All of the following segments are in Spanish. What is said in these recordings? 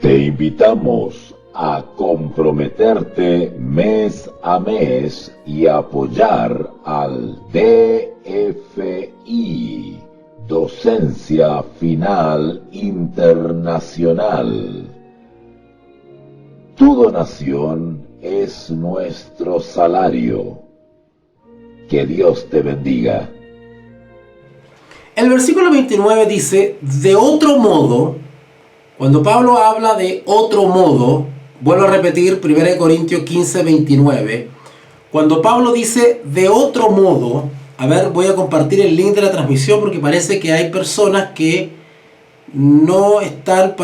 Te invitamos a comprometerte mes a mes y apoyar al DFI, Docencia Final Internacional. Tu donación es nuestro salario. Que Dios te bendiga. El versículo 29 dice, de otro modo, cuando Pablo habla de otro modo, vuelvo a repetir 1 Corintios 15, 29, cuando Pablo dice de otro modo, a ver, voy a compartir el link de la transmisión porque parece que hay personas que no están,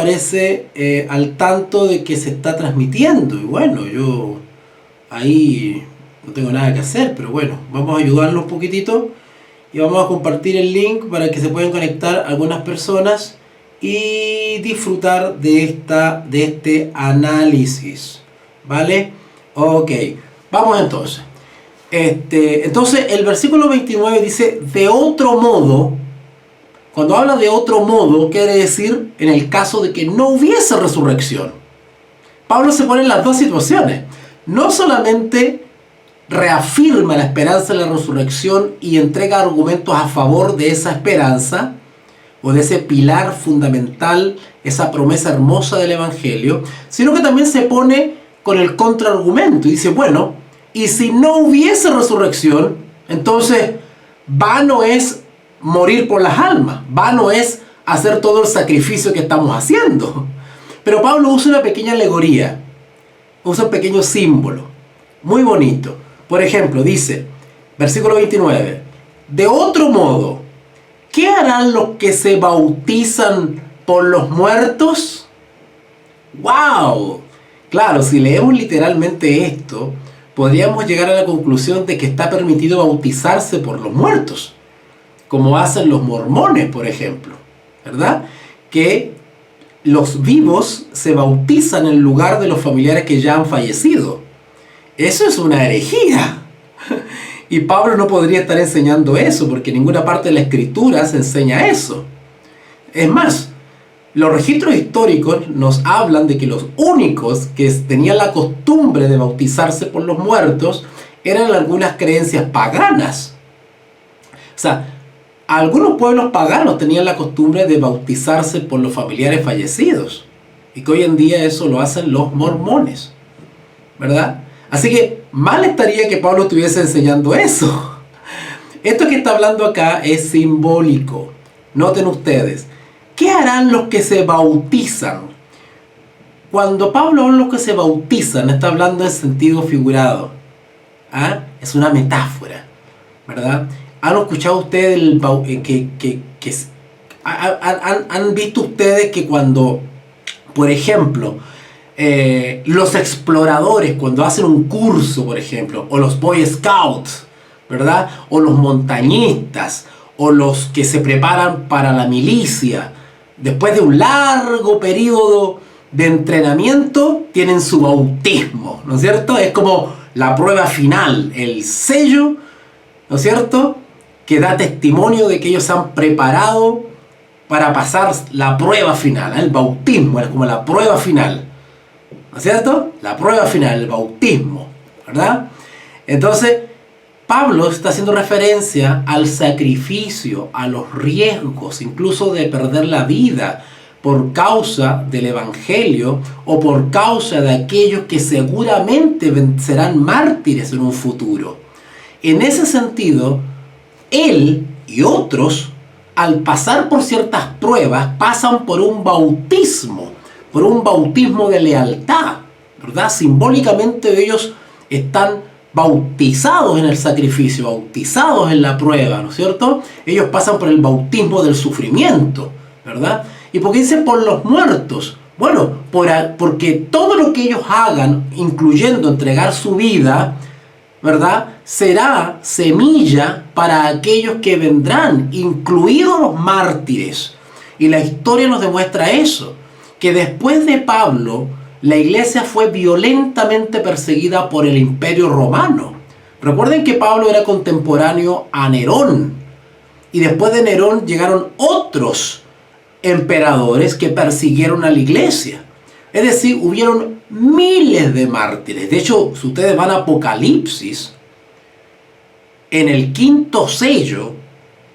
al tanto de que se está transmitiendo. Y bueno, yo ahí no tengo nada que hacer, pero bueno, vamos a ayudarlos un poquitito y vamos a compartir el link para que se puedan conectar algunas personas y disfrutar de este análisis, ¿vale? Ok, vamos entonces. Entonces el versículo 29 dice, de otro modo. Cuando habla de otro modo, quiere decir en el caso de que no hubiese resurrección. Pablo se pone en las dos situaciones. No solamente reafirma la esperanza de la resurrección y entrega argumentos a favor de esa esperanza, o de ese pilar fundamental, esa promesa hermosa del Evangelio, sino que también se pone con el contraargumento y dice, bueno, y si no hubiese resurrección, entonces vano es morir por las almas, vano es hacer todo el sacrificio que estamos haciendo. Pero Pablo usa una pequeña alegoría, usa un pequeño símbolo, muy bonito. Por ejemplo, dice, versículo 29, de otro modo, ¿qué harán los que se bautizan por los muertos? ¡Wow! Claro, si leemos literalmente esto, podríamos llegar a la conclusión de que está permitido bautizarse por los muertos, como hacen los mormones, por ejemplo, ¿verdad? Que los vivos se bautizan en lugar de los familiares que ya han fallecido. Eso es una herejía. Y Pablo no podría estar enseñando eso, porque en ninguna parte de la Escritura se enseña eso. Es más, los registros históricos nos hablan de que los únicos que tenían la costumbre de bautizarse por los muertos eran algunas creencias paganas. O sea, algunos pueblos paganos tenían la costumbre de bautizarse por los familiares fallecidos. Y que hoy en día eso lo hacen los mormones, ¿verdad? Así que mal estaría que Pablo estuviese enseñando eso. Esto que está hablando acá es simbólico. Noten ustedes, ¿qué harán los que se bautizan? Cuando Pablo habla de los que se bautizan, está hablando en sentido figurado. ¿Ah? Es una metáfora, ¿verdad? ¿Han escuchado ustedes han visto ustedes que cuando, por ejemplo, los exploradores cuando hacen un curso, por ejemplo, o los Boy Scouts, ¿verdad? O los montañistas, o los que se preparan para la milicia, después de un largo periodo de entrenamiento, tienen su bautismo, ¿no es cierto? Es como la prueba final, el sello, ¿no es cierto?, que da testimonio de que ellos se han preparado para pasar la prueba final. El bautismo es como la prueba final, ¿no es cierto? La prueba final, el bautismo, ¿verdad? Entonces, Pablo está haciendo referencia al sacrificio, a los riesgos, incluso de perder la vida por causa del Evangelio o por causa de aquellos que seguramente serán mártires en un futuro. En ese sentido, él y otros, al pasar por ciertas pruebas, pasan por un bautismo de lealtad, ¿verdad? Simbólicamente ellos están bautizados en el sacrificio, bautizados en la prueba, ¿no es cierto? Ellos pasan por el bautismo del sufrimiento, ¿verdad? ¿Y por qué dice por los muertos? Bueno, porque todo lo que ellos hagan, incluyendo entregar su vida, ¿verdad?, será semilla para aquellos que vendrán, incluidos los mártires. Y la historia nos demuestra eso, que después de Pablo, la iglesia fue violentamente perseguida por el Imperio Romano. Recuerden que Pablo era contemporáneo a Nerón, y después de Nerón llegaron otros emperadores que persiguieron a la iglesia. Es decir, hubieron miles de mártires. De hecho, si ustedes van a Apocalipsis, en el quinto sello,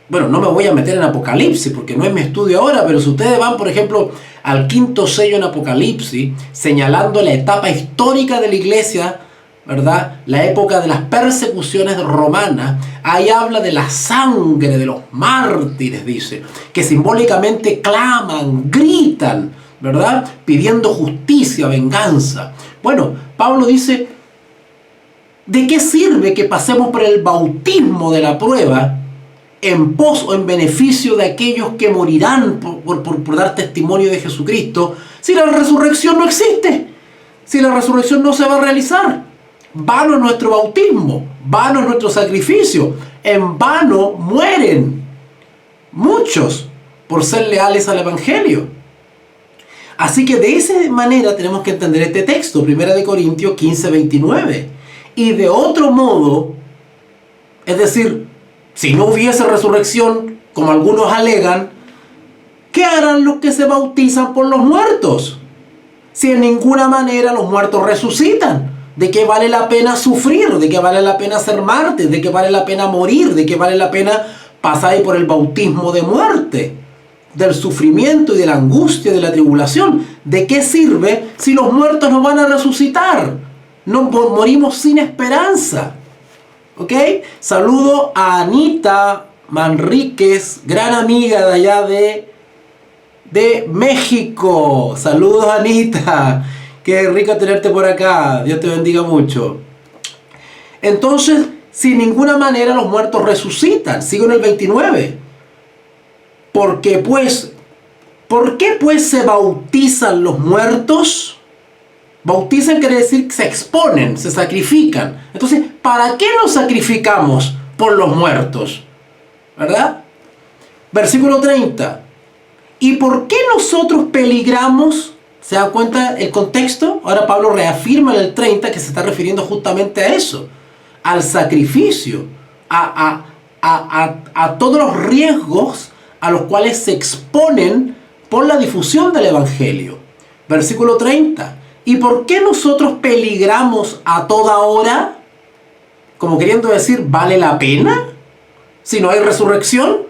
bueno, no me voy a meter en Apocalipsis porque no es mi estudio ahora, pero si ustedes van, por ejemplo, al quinto sello en Apocalipsis, señalando la etapa histórica de la iglesia, ¿verdad? La época de las persecuciones romanas, ahí habla de la sangre de los mártires, dice, que simbólicamente claman, gritan, ¿verdad? Pidiendo justicia, venganza. Bueno, Pablo dice, ¿de qué sirve que pasemos por el bautismo de la prueba en pos o en beneficio de aquellos que morirán por dar testimonio de Jesucristo si la resurrección no existe? Si la resurrección no se va a realizar. Vano es nuestro bautismo, vano es nuestro sacrificio, en vano mueren muchos por ser leales al Evangelio. Así que de esa manera tenemos que entender este texto, 1 Corintios 15, 29. Y de otro modo, es decir, si no hubiese resurrección, como algunos alegan, ¿qué harán los que se bautizan por los muertos? Si en ninguna manera los muertos resucitan. ¿De qué vale la pena sufrir? ¿De qué vale la pena ser mártir? ¿De qué vale la pena morir? ¿De qué vale la pena pasar por el bautismo de muerte? Del sufrimiento y de la angustia y de la tribulación. ¿De qué sirve si los muertos no van a resucitar? No morimos sin esperanza. ¿Ok? Saludo a Anita Manríquez, gran amiga de allá de México. Saludos, Anita. Qué rico tenerte por acá. Dios te bendiga mucho. Entonces, sin ninguna manera los muertos resucitan. Sigo en el 29. ¿Por qué pues se bautizan los muertos? Bautizan quiere decir que se exponen, se sacrifican. Entonces, ¿para qué nos sacrificamos por los muertos? ¿Verdad? Versículo 30. ¿Y por qué nosotros peligramos? ¿Se dan cuenta el contexto? Ahora Pablo reafirma en el 30 que se está refiriendo justamente a eso. Al sacrificio. A todos los riesgos a los cuales se exponen por la difusión del Evangelio. Versículo 30. ¿Y por qué nosotros peligramos a toda hora? Como queriendo decir, ¿vale la pena? Si no hay resurrección.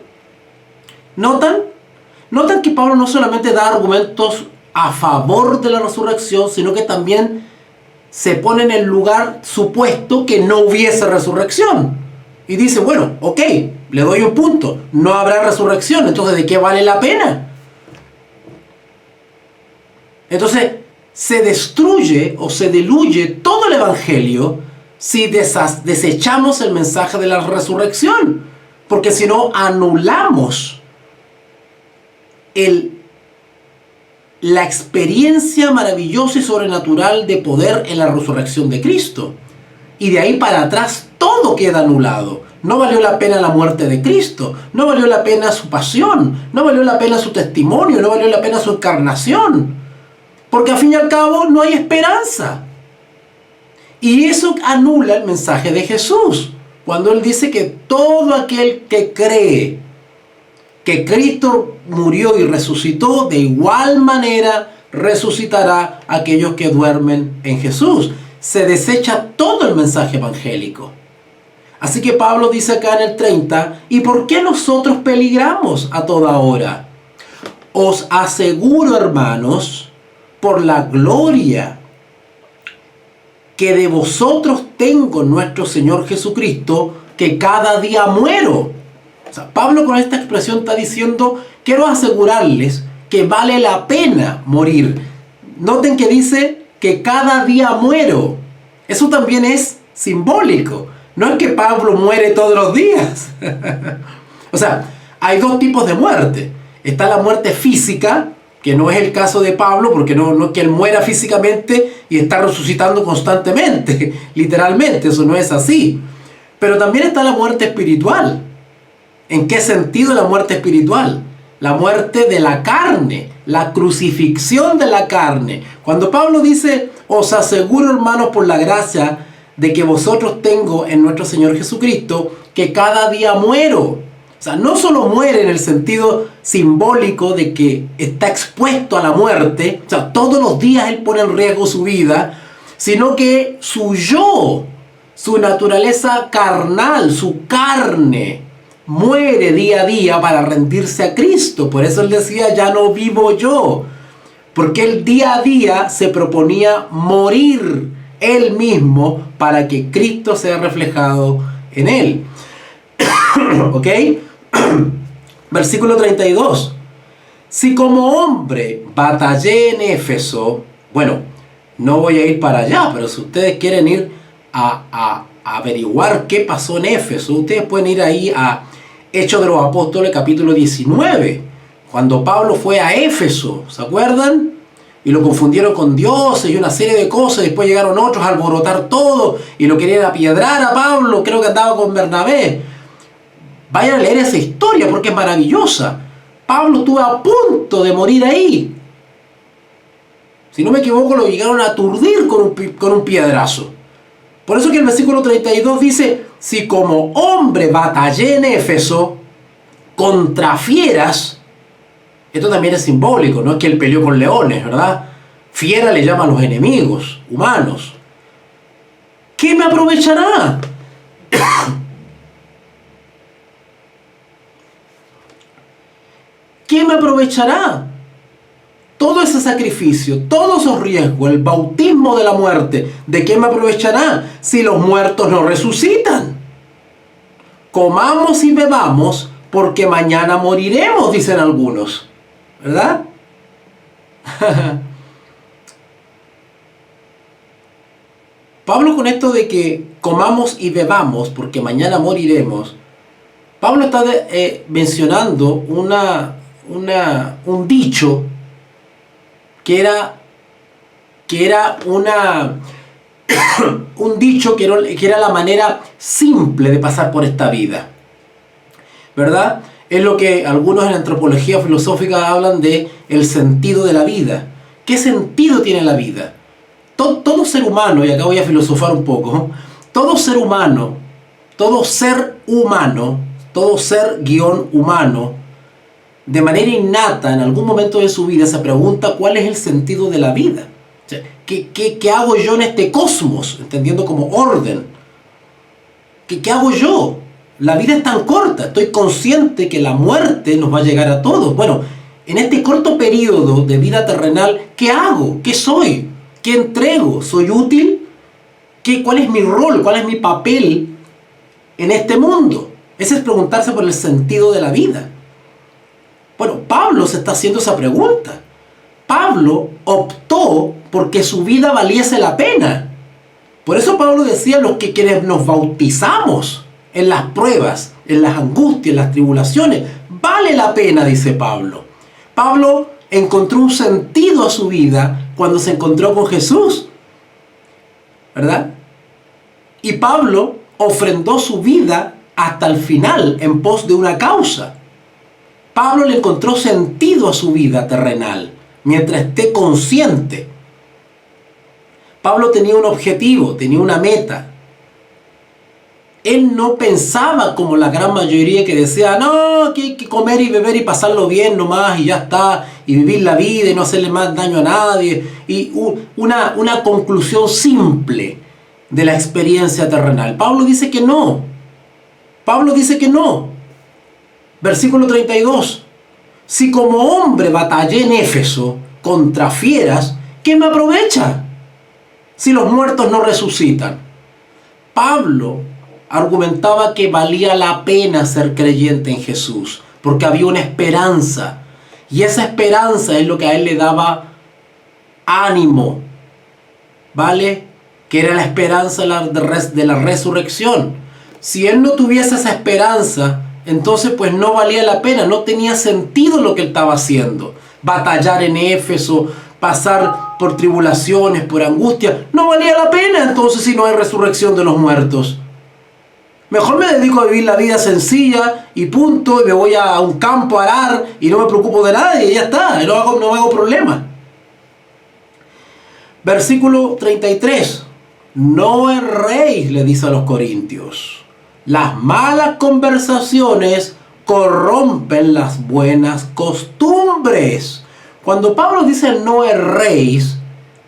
¿Notan que Pablo no solamente da argumentos a favor de la resurrección, sino que también se pone en el lugar supuesto que no hubiese resurrección? Y dice, bueno, ok, le doy un punto, no habrá resurrección, entonces ¿de qué vale la pena? Entonces, se destruye o se diluye todo el Evangelio si desechamos el mensaje de la resurrección, porque si no anulamos la experiencia maravillosa y sobrenatural de poder en la resurrección de Cristo. Y de ahí para atrás todo queda anulado. No valió la pena la muerte de Cristo, no valió la pena su pasión, no valió la pena su testimonio, no valió la pena su encarnación. Porque al fin y al cabo no hay esperanza. Y eso anula el mensaje de Jesús, cuando Él dice que todo aquel que cree que Cristo murió y resucitó, de igual manera resucitará a aquellos que duermen en Jesús. Se desecha todo el mensaje evangélico. Así que Pablo dice acá en el 30, ¿y por qué nosotros peligramos a toda hora? Os aseguro, hermanos, por la gloria que de vosotros tengo en nuestro Señor Jesucristo, que cada día muero. O sea, Pablo con esta expresión está diciendo, quiero asegurarles que vale la pena morir. Noten que dice que cada día muero. Eso también es simbólico. No es que Pablo muere todos los días. O sea, hay dos tipos de muerte. Está la muerte física, que no es el caso de Pablo, porque no es que él muera físicamente y está resucitando constantemente, literalmente, eso no es así. Pero también está la muerte espiritual. ¿En qué sentido la muerte espiritual? La muerte de la carne, la crucifixión de la carne. Cuando Pablo dice, os aseguro, hermanos, por la gracia de que vosotros tengo en nuestro Señor Jesucristo, que cada día muero. O sea, no solo muere en el sentido simbólico de que está expuesto a la muerte, o sea, todos los días él pone en riesgo su vida, sino que su yo, su naturaleza carnal, su carne, muere día a día para rendirse a Cristo. Por eso él decía, ya no vivo yo, porque él día a día se proponía morir él mismo para que Cristo sea reflejado en él. ¿Ok? Versículo 32. Si como hombre batallé en Éfeso, bueno, no voy a ir para allá, pero si ustedes quieren ir a averiguar qué pasó en Éfeso, ustedes pueden ir ahí a Hechos de los Apóstoles capítulo 19, cuando Pablo fue a Éfeso, ¿se acuerdan? Y lo confundieron con dioses y una serie de cosas, después llegaron otros a alborotar todo y lo querían apiedrar a Pablo, creo que andaba con Bernabé. Vayan a leer esa historia porque es maravillosa. Pablo estuvo a punto de morir ahí. Si no me equivoco, lo llegaron a aturdir con un piedrazo. Por eso que el versículo 32 dice, si como hombre batallé en Éfeso contra fieras, esto también es simbólico, no es que él peleó con leones, ¿verdad? Fiera le llama a los enemigos humanos. ¿Qué me aprovechará? ¿Qué me aprovechará? Todo ese sacrificio, todos esos riesgos, el bautismo de la muerte, ¿de qué me aprovechará si los muertos no resucitan? Comamos y bebamos porque mañana moriremos, dicen algunos, ¿verdad? Pablo, con esto de que comamos y bebamos porque mañana moriremos, Pablo está mencionando un dicho que era un dicho que era la manera simple de pasar por esta vida, ¿verdad? Es lo que algunos en antropología filosófica hablan de el sentido de la vida. ¿Qué sentido tiene la vida? Todo ser humano, y acá voy a filosofar un poco, todo ser humano, todo ser guión humano, de manera innata, en algún momento de su vida, se pregunta cuál es el sentido de la vida. O sea, ¿qué hago yo en este cosmos? Entendiendo como orden. ¿Qué hago yo? La vida es tan corta. Estoy consciente que la muerte nos va a llegar a todos. Bueno, en este corto periodo de vida terrenal, ¿qué hago? ¿Qué soy? ¿Qué entrego? ¿Soy útil? ¿Cuál es mi rol? ¿Cuál es mi papel en este mundo? Ese es preguntarse por el sentido de la vida. Bueno, Pablo se está haciendo esa pregunta. Pablo optó porque su vida valiese la pena. Por eso Pablo decía, quienes nos bautizamos en las pruebas, en las angustias, en las tribulaciones, vale la pena, dice Pablo. Pablo encontró un sentido a su vida cuando se encontró con Jesús, ¿verdad? Y Pablo ofrendó su vida hasta el final en pos de una causa. Pablo le encontró sentido a su vida terrenal mientras esté consciente. Pablo tenía un objetivo, tenía una meta. Él no pensaba como la gran mayoría que decía, no, que hay que comer y beber y pasarlo bien nomás y ya está, y vivir la vida y no hacerle más daño a nadie. Y una conclusión simple de la experiencia terrenal. Pablo dice que no. Pablo dice que no. Versículo 32. Si como hombre batallé en Éfeso contra fieras, ¿qué me aprovecha si los muertos no resucitan? Pablo argumentaba que valía la pena ser creyente en Jesús, porque había una esperanza, y esa esperanza es lo que a él le daba ánimo, ¿vale? Que era la esperanza de la resurrección. Si él no tuviese esa esperanza, entonces pues no valía la pena, no tenía sentido lo que él estaba haciendo. Batallar en Éfeso, pasar por tribulaciones, por angustia, no valía la pena entonces si no hay resurrección de los muertos. Mejor me dedico a vivir la vida sencilla y punto, y me voy a un campo a arar y no me preocupo de nadie y ya está, y no hago problema. Versículo 33. No erréis, le dice a los corintios. Las malas conversaciones corrompen las buenas costumbres. Cuando Pablo dice no erréis,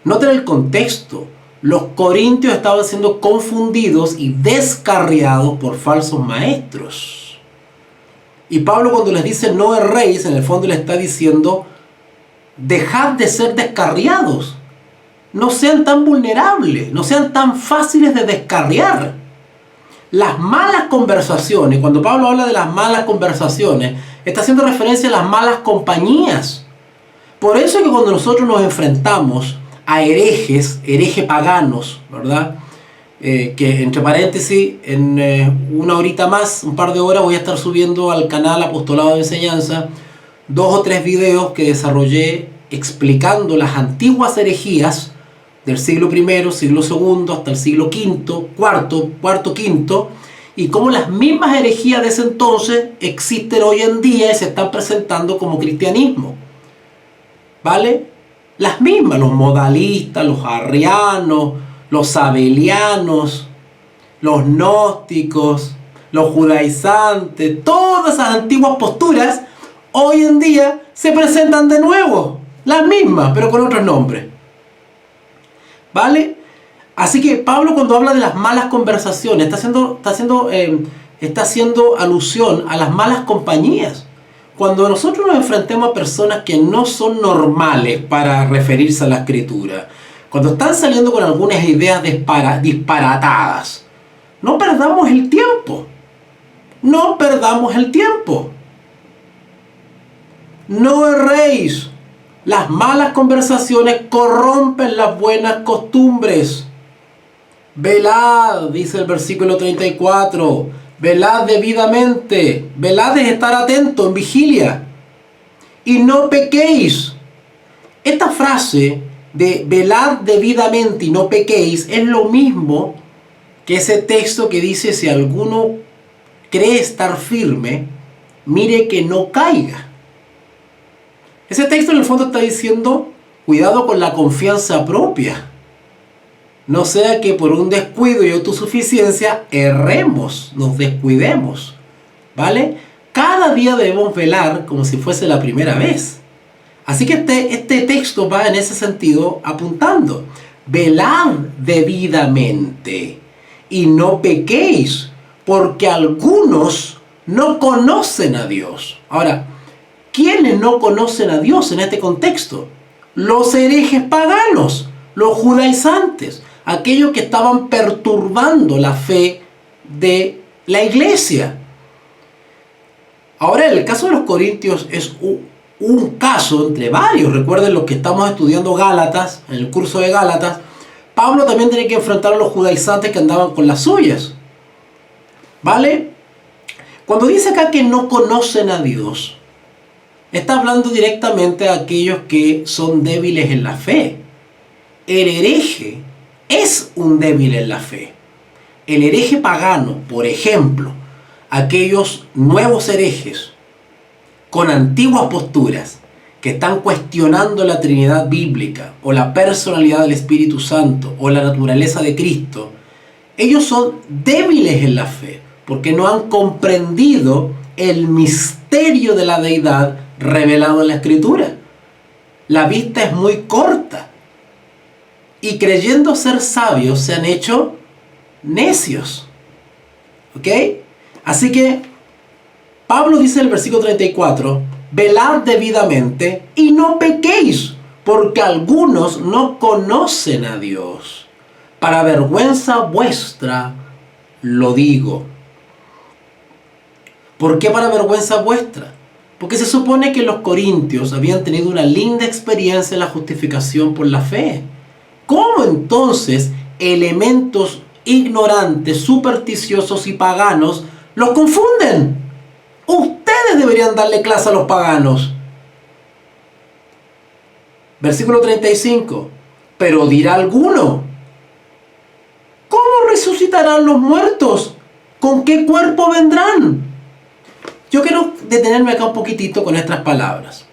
noten el contexto. Los corintios estaban siendo confundidos y descarriados por falsos maestros. Y Pablo, cuando les dice no erréis, en el fondo le está diciendo: dejad de ser descarriados. No sean tan vulnerables, no sean tan fáciles de descarriar. Las malas conversaciones, cuando Pablo habla de las malas conversaciones, está haciendo referencia a las malas compañías. Por eso es que cuando nosotros nos enfrentamos a herejes paganos, ¿verdad? Que entre paréntesis, en una horita más, un par de horas, voy a estar subiendo al canal Apostolado de Enseñanza 2 o 3 videos que desarrollé explicando las antiguas herejías del siglo I, siglo II, hasta el siglo V, cuarto, quinto, y cómo las mismas herejías de ese entonces existen hoy en día y se están presentando como cristianismo. ¿Vale? Las mismas, los modalistas, los arrianos, los sabelianos, los gnósticos, los judaizantes, todas esas antiguas posturas hoy en día se presentan de nuevo, las mismas, pero con otros nombres. ¿Vale? Así que Pablo, cuando habla de las malas conversaciones, está haciendo alusión a las malas compañías. Cuando nosotros nos enfrentemos a personas que no son normales para referirse a la Escritura, cuando están saliendo con algunas ideas disparatadas, no perdamos el tiempo. No perdamos el tiempo. No erréis. Las malas conversaciones corrompen las buenas costumbres. Velad, dice el versículo 34. Velad debidamente. Velad es estar atento en vigilia. Y no pequéis. Esta frase de velad debidamente y no pequéis es lo mismo que ese texto que dice: si alguno cree estar firme, mire que no caiga. Ese texto en el fondo está diciendo: cuidado con la confianza propia. No sea que por un descuido y autosuficiencia erremos, nos descuidemos. ¿Vale? Cada día debemos velar como si fuese la primera vez. Así que este texto va en ese sentido apuntando. Velad debidamente y no pequéis, porque algunos no conocen a Dios. Ahora, ¿quiénes no conocen a Dios en este contexto? Los herejes paganos, los judaizantes, aquellos que estaban perturbando la fe de la iglesia. Ahora, el caso de los corintios es un caso entre varios. Recuerden los que estamos estudiando Gálatas, en el curso de Gálatas, Pablo también tiene que enfrentar a los judaizantes que andaban con las suyas. ¿Vale? Cuando dice acá que no conocen a Dios, está hablando directamente a aquellos que son débiles en la fe. El hereje es un débil en la fe. El hereje pagano, por ejemplo, aquellos nuevos herejes con antiguas posturas que están cuestionando la Trinidad bíblica o la personalidad del Espíritu Santo o la naturaleza de Cristo, ellos son débiles en la fe porque no han comprendido el misterio de la deidad revelado en la Escritura. La vista es muy corta y creyendo ser sabios se han hecho necios. ¿Ok? Así que Pablo dice en el versículo 34, velad debidamente y no pequéis, porque algunos no conocen a Dios. Para vergüenza vuestra lo digo. ¿Por qué para vergüenza vuestra? Porque se supone que los corintios habían tenido una linda experiencia en la justificación por la fe. ¿Cómo entonces elementos ignorantes, supersticiosos y paganos los confunden? Ustedes deberían darle clase a los paganos. Versículo 35. Pero dirá alguno: ¿cómo resucitarán los muertos? ¿Con qué cuerpo vendrán? Yo quiero detenerme acá un poquitito con estas palabras.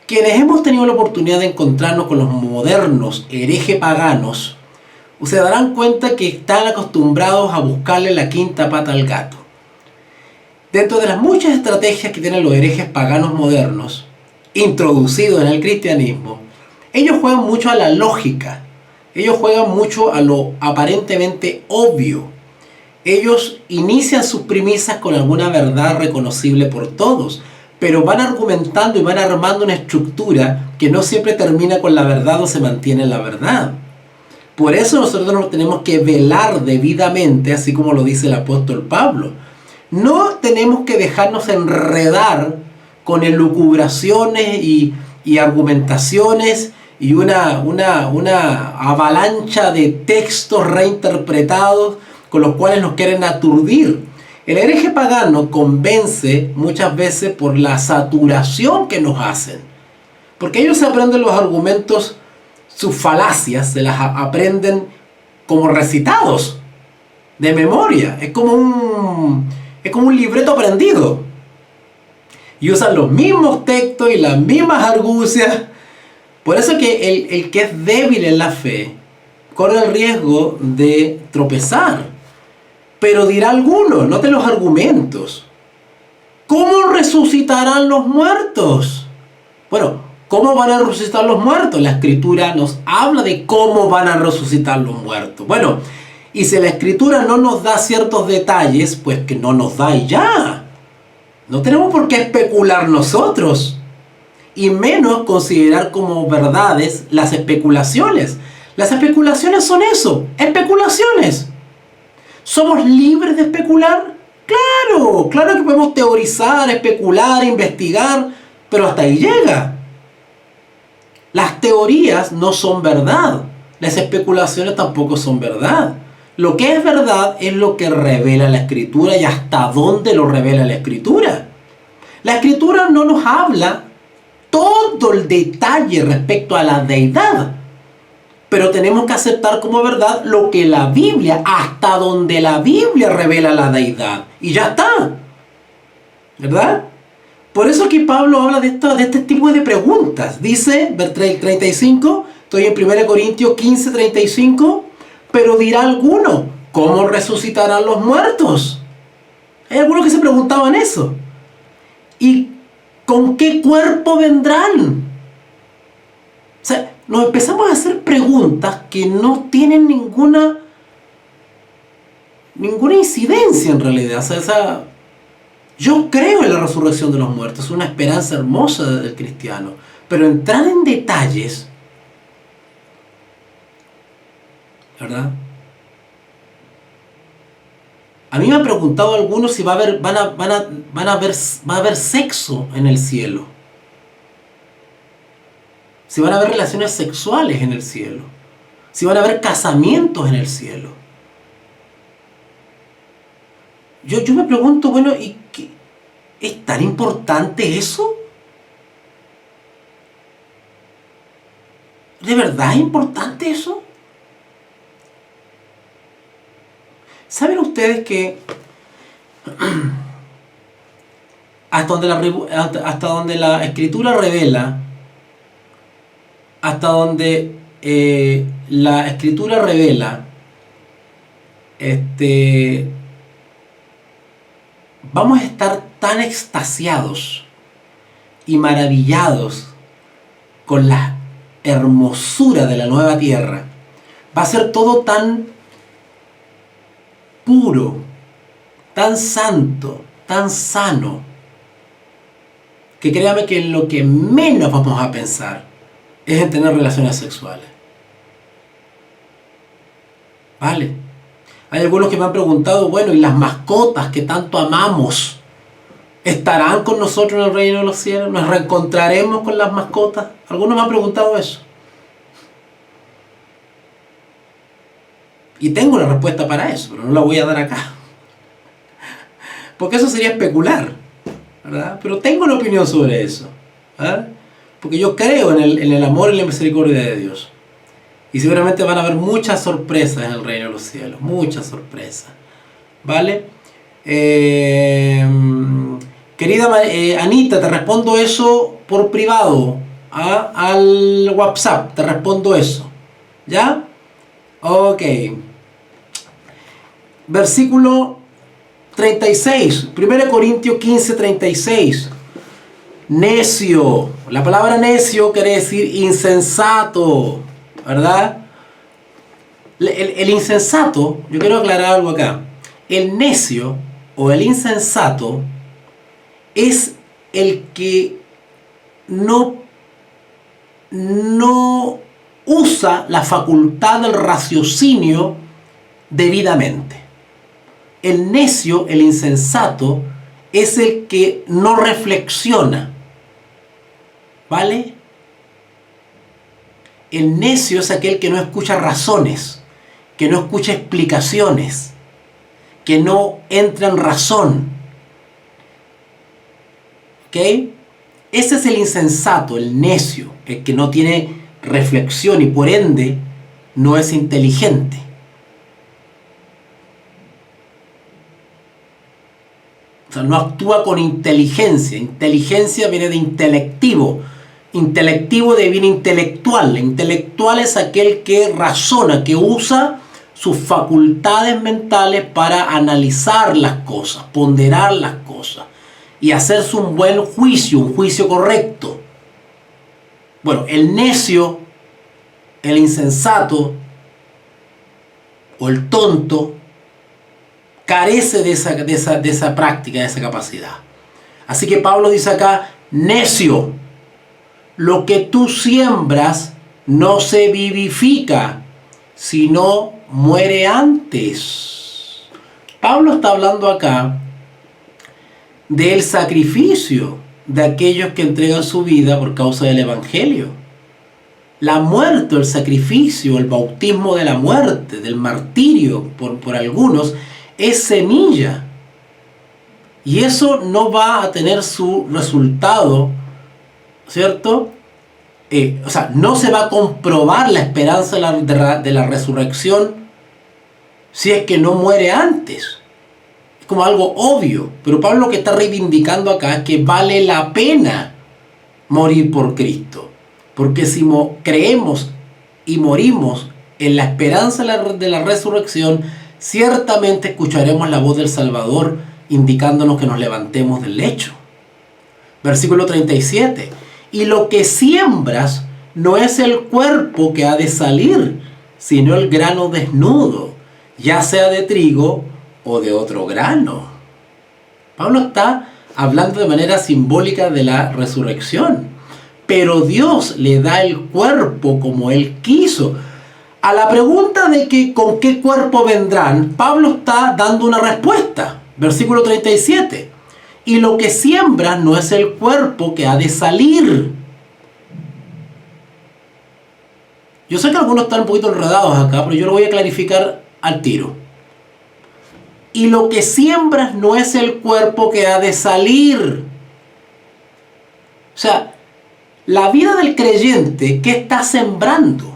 Quienes hemos tenido la oportunidad de encontrarnos con los modernos herejes paganos, se darán cuenta que están acostumbrados a buscarle la quinta pata al gato. Dentro de las muchas estrategias que tienen los herejes paganos modernos, introducidos en el cristianismo, ellos juegan mucho a la lógica, ellos juegan mucho a lo aparentemente obvio. Ellos inician sus premisas con alguna verdad reconocible por todos, pero van argumentando y van armando una estructura que no siempre termina con la verdad o se mantiene en la verdad. Por eso nosotros nos tenemos que velar debidamente, así como lo dice el apóstol Pablo. No tenemos que dejarnos enredar con elucubraciones y argumentaciones y una avalancha de textos reinterpretados con los cuales nos quieren aturdir. El hereje pagano convence muchas veces por la saturación que nos hacen. Porque ellos se aprenden los argumentos, sus falacias, se las aprenden como recitados, de memoria. Es como un libreto aprendido. Y usan los mismos textos y las mismas argucias. Por eso que el que es débil en la fe corre el riesgo de tropezar. Pero dirá alguno, note los argumentos. ¿Cómo resucitarán los muertos? Bueno, ¿cómo van a resucitar los muertos? La Escritura nos habla de cómo van a resucitar los muertos. Bueno, y si la Escritura no nos da ciertos detalles, pues que no nos da y ya. No tenemos por qué especular nosotros. Y menos considerar como verdades las especulaciones. Las especulaciones son eso, especulaciones. ¿Somos libres de especular? Claro, claro que podemos teorizar, especular, investigar, pero hasta ahí llega. Las teorías no son verdad, las especulaciones tampoco son verdad. Lo que es verdad es lo que revela la Escritura y hasta dónde lo revela la Escritura. La Escritura no nos habla todo el detalle respecto a la deidad, pero tenemos que aceptar como verdad lo que la Biblia, hasta donde la Biblia revela la deidad. Y ya está. ¿Verdad? Por eso que Pablo habla de este tipo de preguntas. Dice, versículo 35, estoy en 1 Corintios 15, 35, pero dirá alguno, ¿cómo resucitarán los muertos? Hay algunos que se preguntaban eso. ¿Y con qué cuerpo vendrán? O sea, nos empezamos a hacer preguntas que no tienen ninguna incidencia en realidad. O sea, yo creo en la resurrección de los muertos, es una esperanza hermosa del cristiano, pero entrar en detalles, ¿verdad? A mí me han preguntado algunos si va a haber sexo en el cielo. Si van a haber relaciones sexuales en el cielo. Si van a haber casamientos en el cielo. Yo me pregunto, bueno, ¿y qué? ¿Es tan importante eso? ¿De verdad es importante eso? ¿Saben ustedes que hasta donde la Escritura revela, vamos a estar tan extasiados y maravillados con la hermosura de la nueva tierra? Va a ser todo tan puro, tan santo, tan sano, que créame que lo que menos vamos a pensar es en tener relaciones sexuales. ¿Vale? Hay algunos que me han preguntado, bueno, ¿y las mascotas que tanto amamos estarán con nosotros en el reino de los cielos? ¿Nos reencontraremos con las mascotas? Algunos me han preguntado eso. Y tengo una respuesta para eso, pero no la voy a dar acá. Porque eso sería especular, ¿verdad? Pero tengo una opinión sobre eso, ¿verdad? Porque yo creo en el amor y la misericordia de Dios. Y seguramente van a haber muchas sorpresas en el reino de los cielos. Muchas sorpresas. ¿Vale? Querida Anita, te respondo eso por privado. Al WhatsApp. Te respondo eso. ¿Ya? Ok. Versículo 36, 1 Corintios 15, 36. Necio. La palabra necio quiere decir insensato, ¿verdad? El insensato, yo quiero aclarar algo acá. El necio o el insensato es el que no usa la facultad del raciocinio debidamente. El necio, el insensato, es el que no reflexiona. ¿Vale? El necio es aquel que no escucha razones, que no escucha explicaciones, que no entra en razón. ¿Ok? Ese es el insensato, el necio, el que no tiene reflexión y por ende no es inteligente. O sea, no actúa con inteligencia. Inteligencia viene de intelectivo. Intelectivo deviene intelectual. Intelectual es aquel que razona, que usa sus facultades mentales para analizar las cosas, ponderar las cosas y hacerse un buen juicio, un juicio correcto. Bueno, el necio, el insensato o el tonto carece de esa práctica, de esa capacidad. Así que Pablo dice acá, necio, lo que tú siembras no se vivifica, sino muere antes. Pablo está hablando acá del sacrificio de aquellos que entregan su vida por causa del Evangelio. La muerte, el sacrificio, el bautismo de la muerte, del martirio por algunos, es semilla. Y eso no va a tener su resultado, ¿cierto? O sea, no se va a comprobar la esperanza de la resurrección si es que no muere antes. Es como algo obvio. Pero Pablo lo que está reivindicando acá es que vale la pena morir por Cristo. Porque si creemos y morimos en la esperanza de la resurrección, ciertamente escucharemos la voz del Salvador indicándonos que nos levantemos del lecho. Versículo 37. Y lo que siembras no es el cuerpo que ha de salir, sino el grano desnudo, ya sea de trigo o de otro grano. Pablo está hablando de manera simbólica de la resurrección. Pero Dios le da el cuerpo como Él quiso. A la pregunta de que con qué cuerpo vendrán, Pablo está dando una respuesta. Versículo 37. Y lo que siembras no es el cuerpo que ha de salir. Yo sé que algunos están un poquito enredados acá, pero yo lo voy a clarificar al tiro. Y lo que siembras no es el cuerpo que ha de salir. O sea, la vida del creyente, ¿qué está sembrando?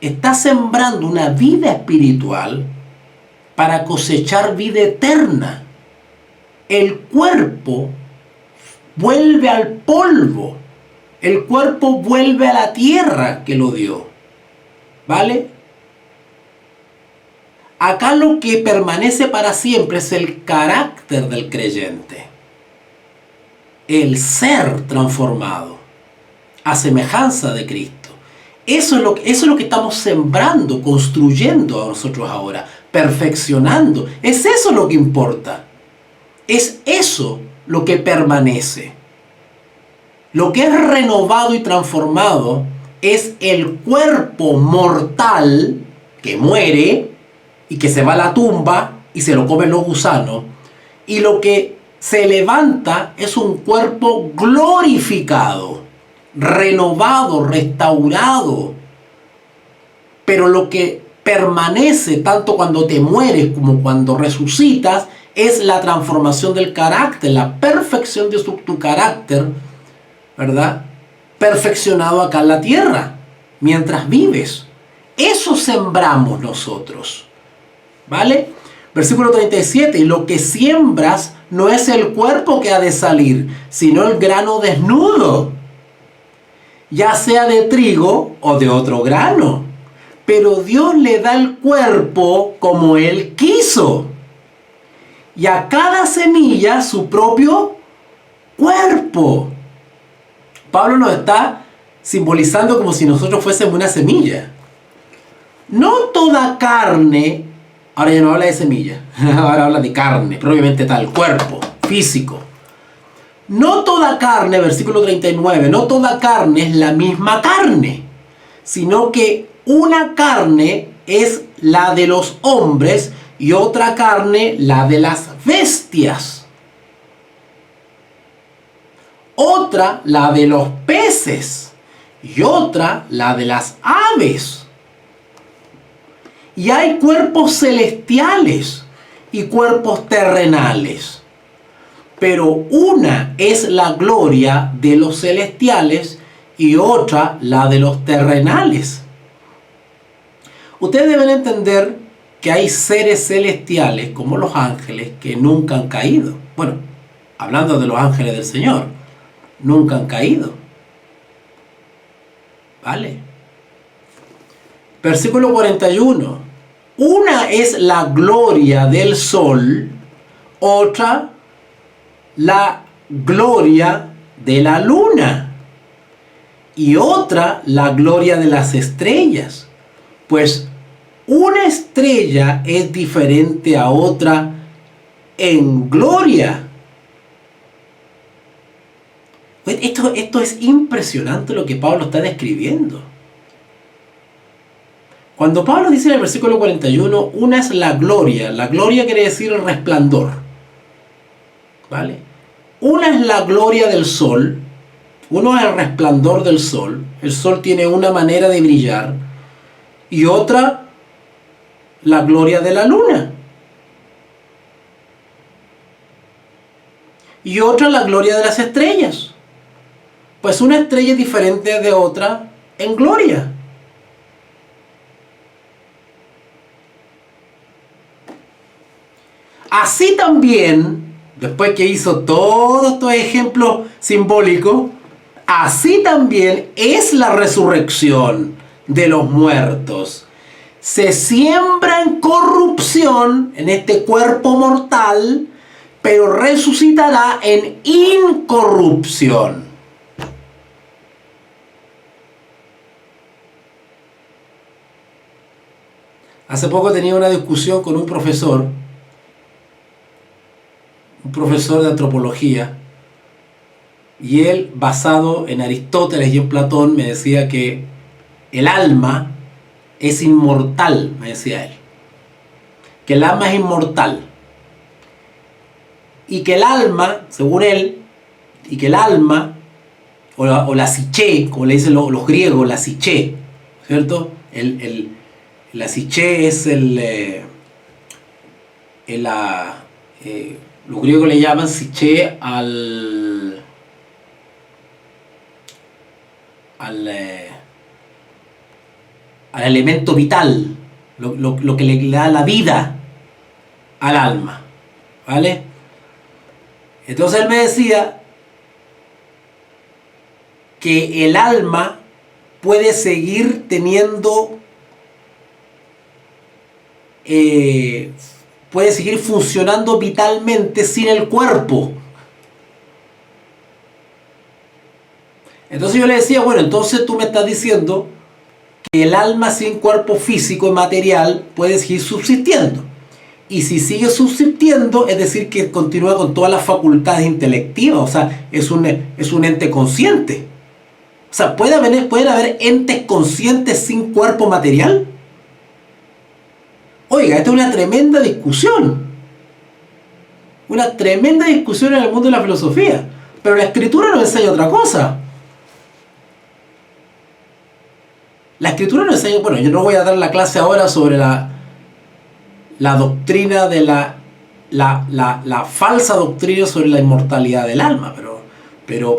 Está sembrando una vida espiritual para cosechar vida eterna. El cuerpo vuelve al polvo. El cuerpo vuelve a la tierra que lo dio. ¿Vale? Acá lo que permanece para siempre es el carácter del creyente. El ser transformado a semejanza de Cristo. Eso es lo que estamos sembrando, construyendo a nosotros ahora, perfeccionando. Es eso lo que importa. Es eso lo que permanece. Lo que es renovado y transformado es el cuerpo mortal que muere y que se va a la tumba y se lo comen los gusanos. Y lo que se levanta es un cuerpo glorificado, renovado, restaurado. Pero lo que permanece tanto cuando te mueres como cuando resucitas es la transformación del carácter, la perfección de tu carácter, ¿verdad? Perfeccionado acá en la tierra, mientras vives. Eso sembramos nosotros, ¿vale? Versículo 37, y lo que siembras no es el cuerpo que ha de salir, sino el grano desnudo, ya sea de trigo o de otro grano. Pero Dios le da el cuerpo como Él quiso. y a cada semilla su propio cuerpo. Pablo nos está simbolizando como si nosotros fuésemos una semilla. No toda carne, ahora ya no habla de semilla, ahora habla de carne, propiamente tal, cuerpo, físico. No toda carne, versículo 39, no toda carne es la misma carne, sino que una carne es la de los hombres y otra carne la de las bestias. Otra la de los peces y otra la de las aves. Y hay cuerpos celestiales y cuerpos terrenales. Pero una es la gloria de los celestiales y otra la de los terrenales. Ustedes deben entender que hay seres celestiales como los ángeles que nunca han caído. Bueno, hablando de los ángeles del Señor, nunca han caído. ¿Vale? Versículo 41. Una es la gloria del sol, otra la gloria de la luna y otra la gloria de las estrellas. Pues una estrella es diferente a otra en gloria. Esto es impresionante lo que Pablo está describiendo. Cuando Pablo dice en el versículo 41, una es la gloria quiere decir el resplandor. ¿Vale? Una es la gloria del sol, uno es el resplandor del sol, el sol tiene una manera de brillar, y otra, la gloria de la luna. Y otra, la gloria de las estrellas. Pues una estrella es diferente de otra en gloria. Así también, después que hizo todos estos ejemplos simbólicos, así también es la resurrección de los muertos. Se siembra en corrupción en este cuerpo mortal, pero resucitará en incorrupción. Hace poco tenía una discusión con un profesor de antropología, y él, basado en Aristóteles y en Platón, me decía que el alma es inmortal, me decía él. Que el alma es inmortal. Y que el alma, según él, y que el alma, o la psiché, como le dicen los griegos, la psiché, ¿cierto? La psiché es los griegos le llaman psiché al elemento vital, lo que le da la vida al alma, ¿vale? Entonces él me decía que el alma puede seguir teniendo, puede seguir funcionando vitalmente sin el cuerpo. Entonces yo le decía, bueno, entonces tú me estás diciendo que el alma sin cuerpo físico y material puede seguir subsistiendo. Y si sigue subsistiendo, es decir, que continúa con todas las facultades intelectivas, o sea, es un ente consciente. O sea, ¿pueden haber entes conscientes sin cuerpo material? Oiga, esta es una tremenda discusión. Una tremenda discusión en el mundo de la filosofía. Pero la escritura nos enseña otra cosa. La escritura nos enseña, bueno, yo no voy a dar la clase ahora sobre la doctrina de la falsa doctrina sobre la inmortalidad del alma, pero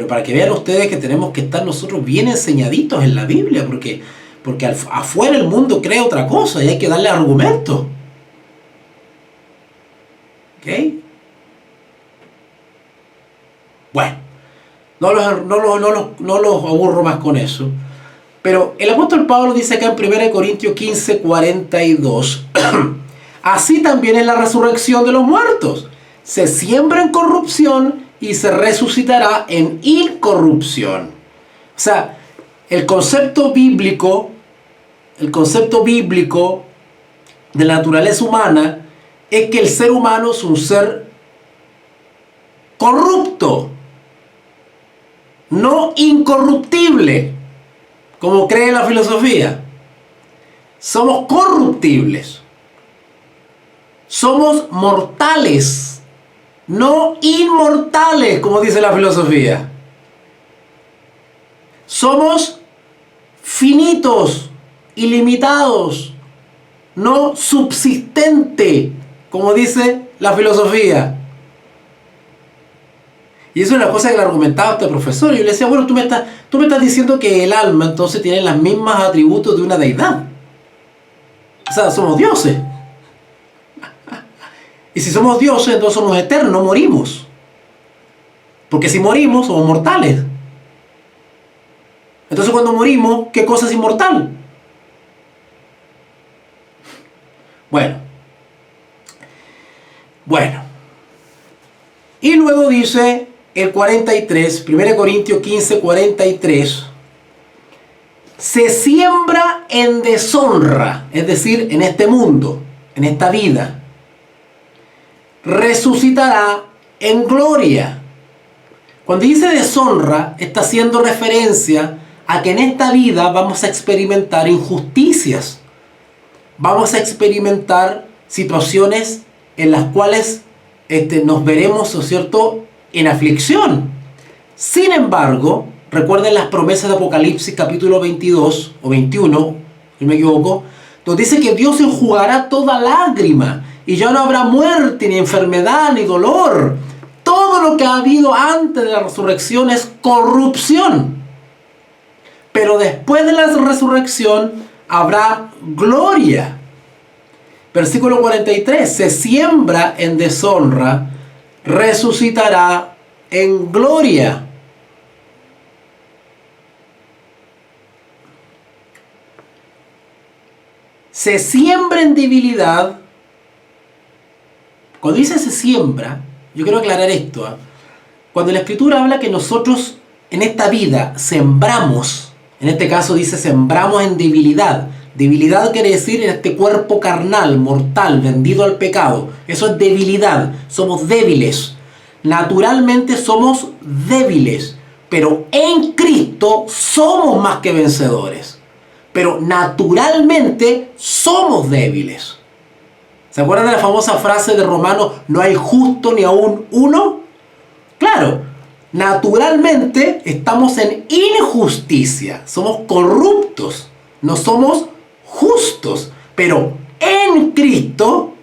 para que vean ustedes que tenemos que estar nosotros bien enseñaditos en la Biblia, porque afuera el mundo cree otra cosa y hay que darle argumentos. ¿Ok? Bueno, no los aburro más con eso. Pero el apóstol Pablo dice acá en 1 Corintios 15, 42, así también es la resurrección de los muertos. Se siembra en corrupción y se resucitará en incorrupción. O sea, el concepto bíblico de la naturaleza humana es que el ser humano es un ser corrupto, no incorruptible, como cree la filosofía. Somos corruptibles. Somos mortales, no inmortales, como dice la filosofía. Somos finitos, ilimitados, no subsistente, como dice la filosofía. Y eso es una cosa que le argumentaba este profesor. Y yo le decía, bueno, tú me estás diciendo que el alma entonces tiene los mismos atributos de una deidad. O sea, somos dioses. Y si somos dioses, entonces somos eternos, no morimos. Porque si morimos, somos mortales. Entonces cuando morimos, ¿qué cosa es inmortal? Bueno. Y luego dice el 43, 1 Corintios 15, 43, se siembra en deshonra, es decir, en este mundo, en esta vida, resucitará en gloria. Cuando dice deshonra, está haciendo referencia a que en esta vida vamos a experimentar injusticias. Vamos a experimentar situaciones en las cuales nos veremos, ¿no es cierto?, en aflicción. Sin embargo, recuerden las promesas de Apocalipsis capítulo 22 o 21, si no me equivoco, donde dice que Dios enjugará toda lágrima y ya no habrá muerte, ni enfermedad, ni dolor. Todo lo que ha habido antes de la resurrección es corrupción. Pero después de la resurrección habrá gloria. Versículo 43, se siembra en deshonra, resucitará en gloria. Se siembra en debilidad. Cuando dice se siembra, yo quiero aclarar esto. Cuando la Escritura habla que nosotros en esta vida sembramos, en este caso dice sembramos en debilidad. Debilidad quiere decir en este cuerpo carnal, mortal, vendido al pecado. Eso es debilidad. Somos débiles. Naturalmente somos débiles. Pero en Cristo somos más que vencedores. Pero naturalmente somos débiles. ¿Se acuerdan de la famosa frase de Romanos, no hay justo ni aún uno? Claro, naturalmente estamos en injusticia. Somos corruptos. No somos justos, pero en Cristo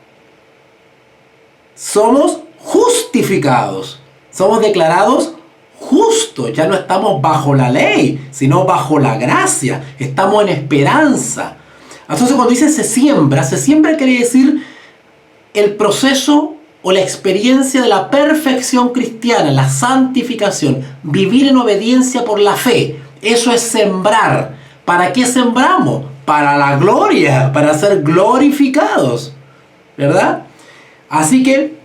somos justificados, somos declarados justos, ya no estamos bajo la ley, sino bajo la gracia, estamos en esperanza. Entonces cuando dice se siembra quiere decir el proceso o la experiencia de la perfección cristiana, la santificación, vivir en obediencia por la fe. Eso es sembrar. ¿Para qué sembramos? Para la gloria, para ser glorificados, ¿verdad? Así que,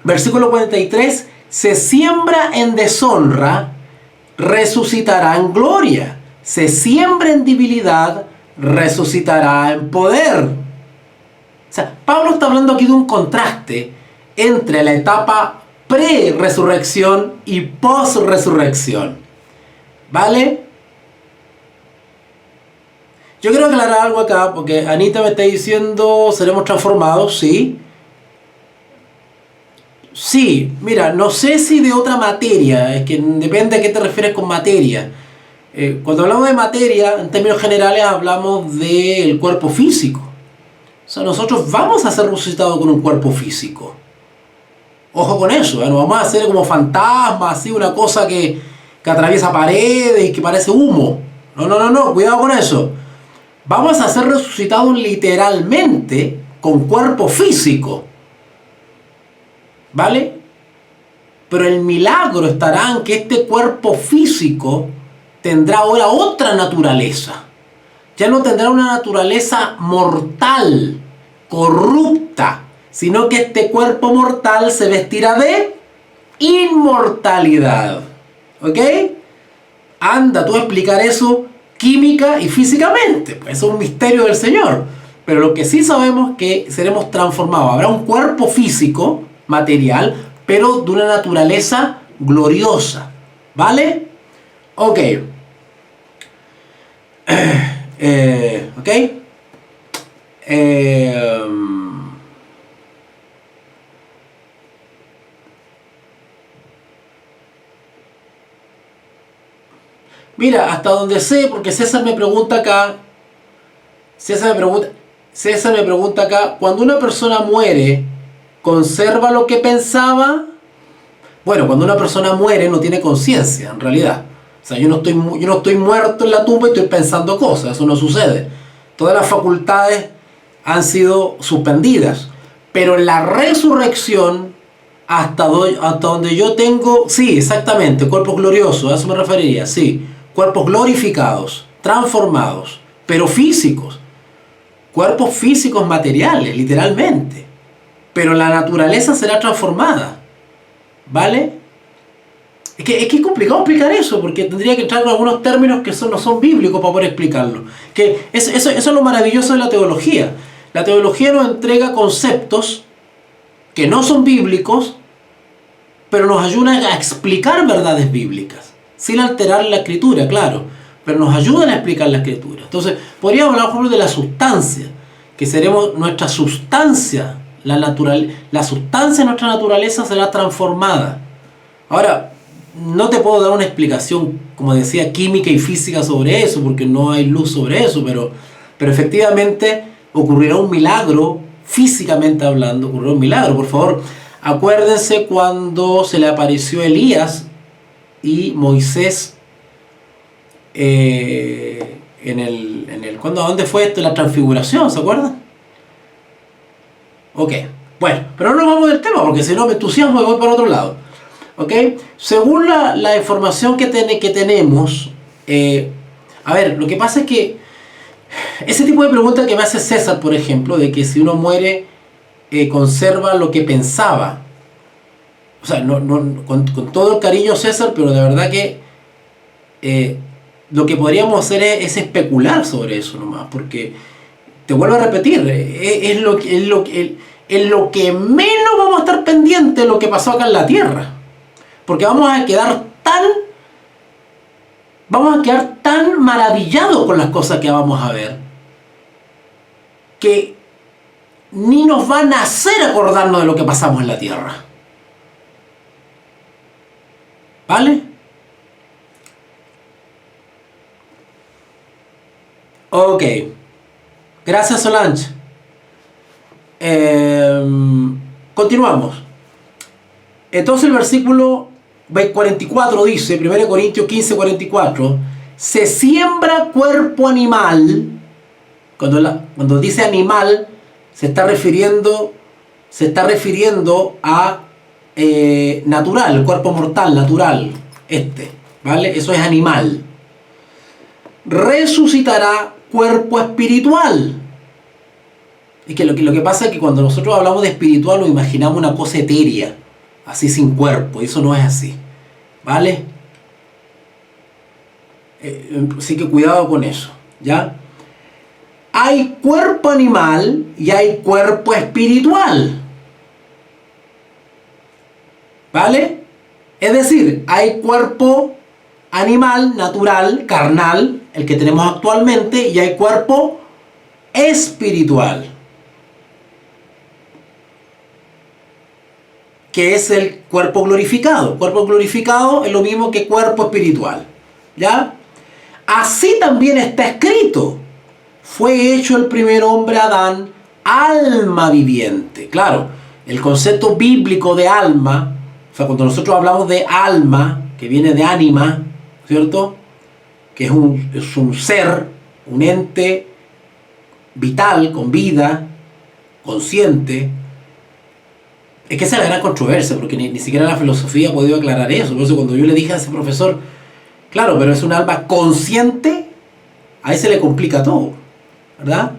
versículo 43, se siembra en deshonra, resucitará en gloria. Se siembra en debilidad, resucitará en poder. O sea, Pablo está hablando aquí de un contraste entre la etapa pre-resurrección y post-resurrección, ¿vale? Yo quiero aclarar algo acá, porque Anita me está diciendo, ¿seremos transformados? Sí. Sí, mira, no sé si de otra materia, es que depende a qué te refieres con materia. Cuando hablamos de materia, en términos generales, hablamos del cuerpo físico. O sea, nosotros vamos a ser resucitados con un cuerpo físico. Ojo con eso, no vamos a hacer como fantasmas, así, una cosa que atraviesa paredes y que parece humo. No, cuidado con eso. Vamos a ser resucitados literalmente con cuerpo físico. ¿Vale? Pero el milagro estará en que este cuerpo físico tendrá ahora otra naturaleza. Ya no tendrá una naturaleza mortal corrupta, sino que este cuerpo mortal se vestirá de inmortalidad. ¿Ok? Anda tú a explicar eso química y físicamente. Pues eso es un misterio del Señor. Pero lo que sí sabemos es que seremos transformados. Habrá un cuerpo físico, material, pero de una naturaleza gloriosa. ¿Vale? Ok. Ok. Mira, hasta donde sé, porque César me pregunta acá, César me pregunta acá, cuando una persona muere, ¿conserva lo que pensaba? Bueno, cuando una persona muere no tiene conciencia, en realidad. O sea, yo no estoy muerto en la tumba y estoy pensando cosas, eso no sucede. Todas las facultades han sido suspendidas. Pero en la resurrección, hasta donde yo tengo, sí, exactamente, cuerpos gloriosos, a eso me referiría, sí. Cuerpos glorificados, transformados, pero físicos. Cuerpos físicos materiales, literalmente. Pero la naturaleza será transformada. ¿Vale? Es que es complicado explicar eso, porque tendría que entrar en algunos términos que no son bíblicos para poder explicarlo. Que eso es lo maravilloso de la teología. La teología nos entrega conceptos que no son bíblicos, pero nos ayudan a explicar verdades bíblicas, sin alterar la escritura, claro, pero nos ayudan a explicar la escritura. Entonces, podríamos hablar, por ejemplo, de la sustancia, que seremos nuestra sustancia. La sustancia de nuestra naturaleza será transformada. Ahora, no te puedo dar una explicación, como decía, química y física sobre eso, porque no hay luz sobre eso, pero efectivamente ocurrirá un milagro, físicamente hablando, ocurrirá un milagro. Por favor, acuérdense cuando se le apareció Elías y Moisés ¿dónde fue esto? La transfiguración, ¿se acuerdan? Ok, bueno, pero no nos vamos del tema, porque si no me entusiasmo y voy para otro lado. Ok, según la información que tenemos, a ver, lo que pasa es que ese tipo de pregunta que me hace César, por ejemplo, de que si uno muere, conserva lo que pensaba. O sea, con todo el cariño, César, pero de verdad que lo que podríamos hacer es especular sobre eso nomás, porque te vuelvo a repetir, es lo que menos vamos a estar pendientes de lo que pasó acá en la Tierra, porque vamos a quedar tan maravillados con las cosas que vamos a ver, que ni nos van a hacer acordarnos de lo que pasamos en la Tierra. ¿Vale? Ok. Gracias, Solange. Continuamos. Entonces el versículo 44 dice, 1 Corintios 15, 44, se siembra cuerpo animal. Cuando dice animal, se está refiriendo a natural, cuerpo mortal, natural. ¿Vale? Eso es animal. Resucitará cuerpo espiritual. Es que lo que pasa es que cuando nosotros hablamos de espiritual nos imaginamos una cosa etérea, así sin cuerpo, y eso no es así, ¿vale? Así que cuidado con eso, ¿ya? Hay cuerpo animal y hay cuerpo espiritual, ¿vale? Es decir, hay cuerpo animal, natural, carnal, el que tenemos actualmente, y hay cuerpo espiritual, que es el cuerpo glorificado. Cuerpo glorificado es lo mismo que cuerpo espiritual, ¿ya? Así también está escrito: fue hecho el primer hombre, Adán, alma viviente. Claro, el concepto bíblico de alma, o sea, cuando nosotros hablamos de alma, que viene de ánima, ¿cierto? Que es un ser, un ente vital, con vida, consciente. Es que esa es la gran controversia, porque ni siquiera la filosofía ha podido aclarar eso. Por eso cuando yo le dije a ese profesor, claro, pero es un alma consciente, a ese le complica todo, ¿verdad?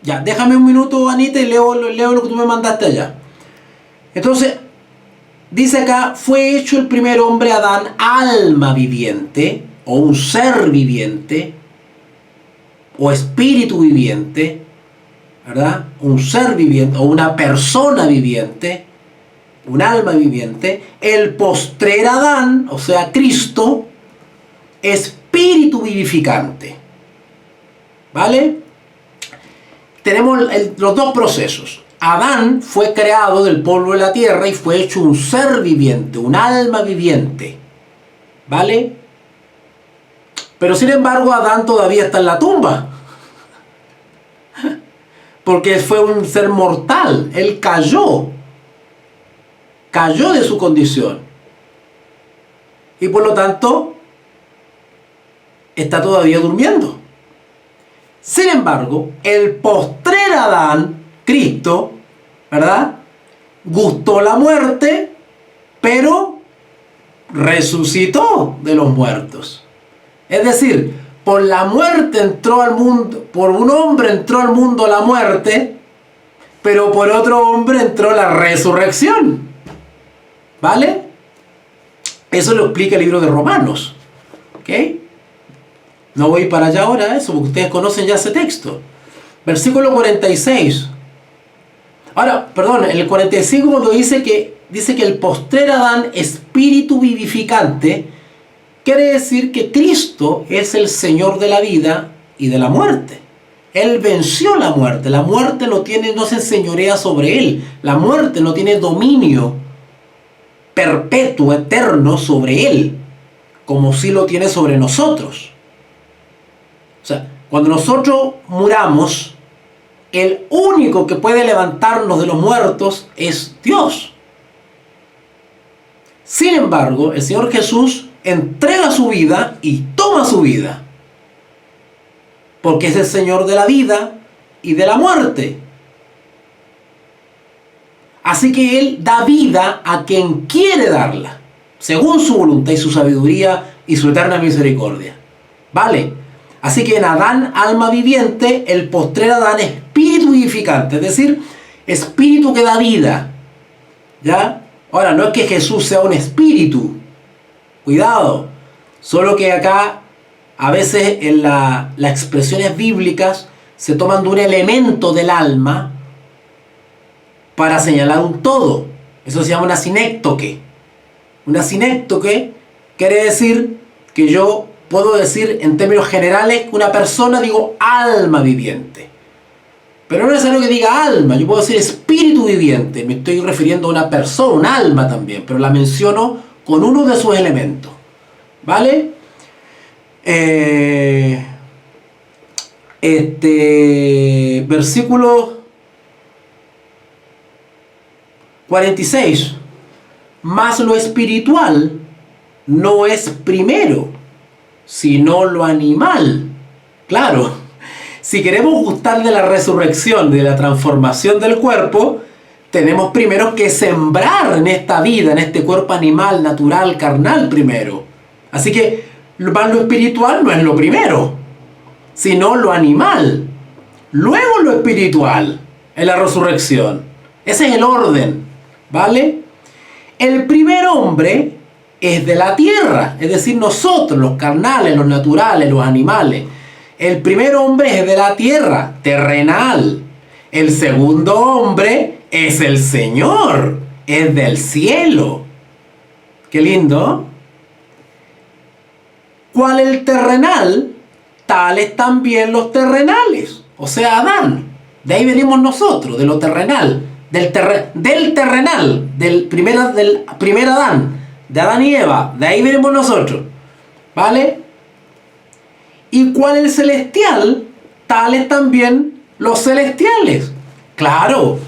Ya, déjame un minuto, Anita, y leo lo que tú me mandaste allá. Entonces, dice acá, fue hecho el primer hombre Adán alma viviente, o un ser viviente, o espíritu viviente, ¿verdad? Un ser viviente, o una persona viviente, un alma viviente. El postrer Adán, o sea, Cristo, espíritu vivificante. ¿Vale? Tenemos los dos procesos. Adán fue creado del polvo de la tierra y fue hecho un ser viviente, un alma viviente. ¿Vale? Pero sin embargo, Adán todavía está en la tumba. Porque fue un ser mortal. Él cayó. Cayó de su condición. Y por lo tanto, está todavía durmiendo. Sin embargo, el postrer Adán, Cristo, ¿verdad? Gustó la muerte, pero resucitó de los muertos. Es decir, por la muerte entró al mundo, por un hombre entró al mundo la muerte, pero por otro hombre entró la resurrección. ¿Vale? Eso lo explica el libro de Romanos. ¿Ok? No voy para allá ahora eso, porque ustedes conocen ya ese texto. Versículo 46. Ahora, perdón, en el 45 cuando dice que el postrer Adán, espíritu vivificante, quiere decir que Cristo es el Señor de la vida y de la muerte. Él venció la muerte. La muerte no se enseñorea sobre él. La muerte no tiene dominio perpetuo, eterno sobre él, como sí lo tiene sobre nosotros. O sea, cuando nosotros muramos, el único que puede levantarnos de los muertos es Dios. Sin embargo, el Señor Jesús entrega su vida y toma su vida, porque es el Señor de la vida y de la muerte. Así que Él da vida a quien quiere darla, según su voluntad y su sabiduría y su eterna misericordia. ¿Vale? Así que en Adán, alma viviente, el postrer Adán, espíritu vivificante, es decir, espíritu que da vida. ¿Ya? Ahora, no es que Jesús sea un espíritu, cuidado, solo que acá a veces en las expresiones bíblicas se toman de un elemento del alma para señalar un todo. Eso se llama una sinéctoque. Una sinéctoque quiere decir que yo puedo decir en términos generales que una persona, digo alma viviente. Pero no es necesario que diga alma, yo puedo decir espíritu viviente. Me estoy refiriendo a una persona, un alma también, pero la menciono con uno de sus elementos. ¿Vale? Versículo 46. Mas lo espiritual no es primero, sino lo animal. Claro, si queremos gustar de la resurrección, de la transformación del cuerpo, tenemos primero que sembrar en esta vida, en este cuerpo animal, natural, carnal primero. Así que lo espiritual no es lo primero, sino lo animal. Luego lo espiritual, en la resurrección. Ese es el orden, ¿vale? El primer hombre es de la tierra, es decir, nosotros, los carnales, los naturales, los animales. El primer hombre es de la tierra, terrenal. El segundo hombre es el Señor, es del cielo. Qué lindo. ¿Cuál es el terrenal? Tales también los terrenales. O sea, Adán. De ahí venimos nosotros, de lo terrenal. Del terrenal, del primer Adán. De Adán y Eva. De ahí venimos nosotros. ¿Vale? ¿Y cuál es el celestial? Tales también los celestiales. Claro.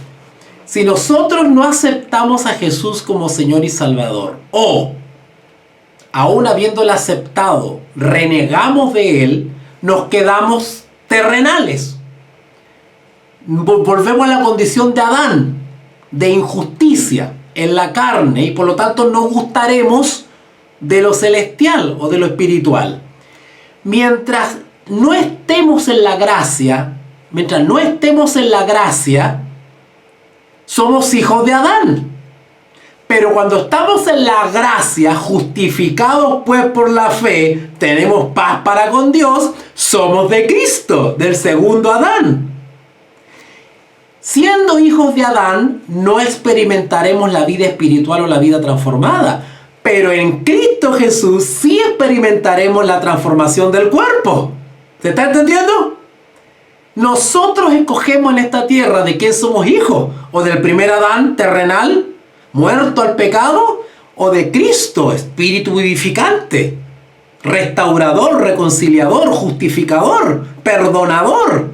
Si nosotros no aceptamos a Jesús como Señor y Salvador, o aún habiéndole aceptado, renegamos de Él, nos quedamos terrenales. Volvemos a la condición de Adán, de injusticia en la carne, y por lo tanto no gustaremos de lo celestial o de lo espiritual. Mientras no estemos en la gracia, mientras no estemos en la gracia, somos hijos de Adán. Pero cuando estamos en la gracia, justificados pues por la fe, tenemos paz para con Dios, somos de Cristo, del segundo Adán. Siendo hijos de Adán, no experimentaremos la vida espiritual o la vida transformada. Pero en Cristo Jesús sí experimentaremos la transformación del cuerpo. ¿Se está entendiendo? Nosotros escogemos en esta tierra de quién somos hijos. O del primer Adán terrenal, muerto al pecado, o de Cristo, espíritu vivificante, restaurador, reconciliador, justificador, perdonador,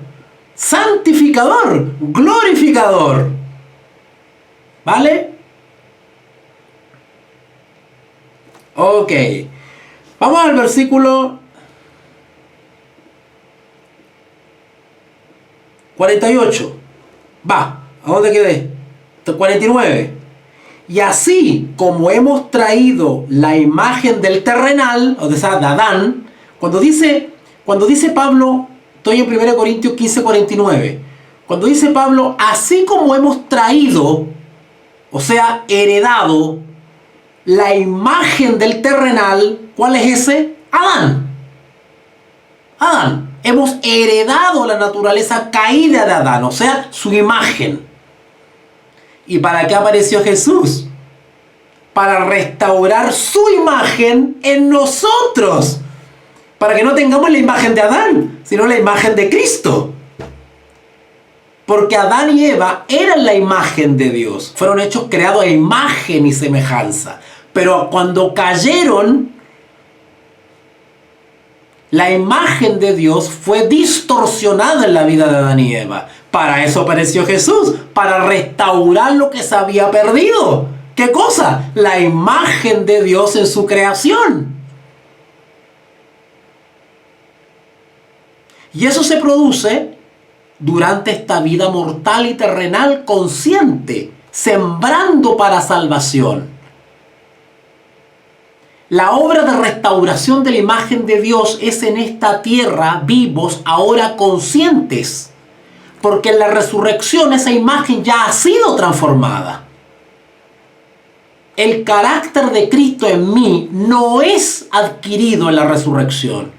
santificador, glorificador. ¿Vale? Ok. Vamos al versículo 48. Va, ¿a dónde quedé? 49. Y así como hemos traído la imagen del terrenal, o sea, de Adán, cuando dice Pablo, estoy en 1 Corintios 15, 49, cuando dice Pablo, así como hemos traído, o sea, heredado, la imagen del terrenal, ¿cuál es ese? Adán. Adán. Hemos heredado la naturaleza caída de Adán, o sea, su imagen. ¿Y para qué apareció Jesús? Para restaurar su imagen en nosotros. Para que no tengamos la imagen de Adán, sino la imagen de Cristo. Porque Adán y Eva eran la imagen de Dios. Fueron hechos creados a imagen y semejanza. Pero cuando cayeron, la imagen de Dios fue distorsionada en la vida de Adán y Eva. Para eso apareció Jesús, para restaurar lo que se había perdido. ¿Qué cosa? La imagen de Dios en su creación. Y eso se produce durante esta vida mortal y terrenal consciente, sembrando para salvación. La obra de restauración de la imagen de Dios es en esta tierra, vivos, ahora conscientes. Porque en la resurrección esa imagen ya ha sido transformada. El carácter de Cristo en mí no es adquirido en la resurrección.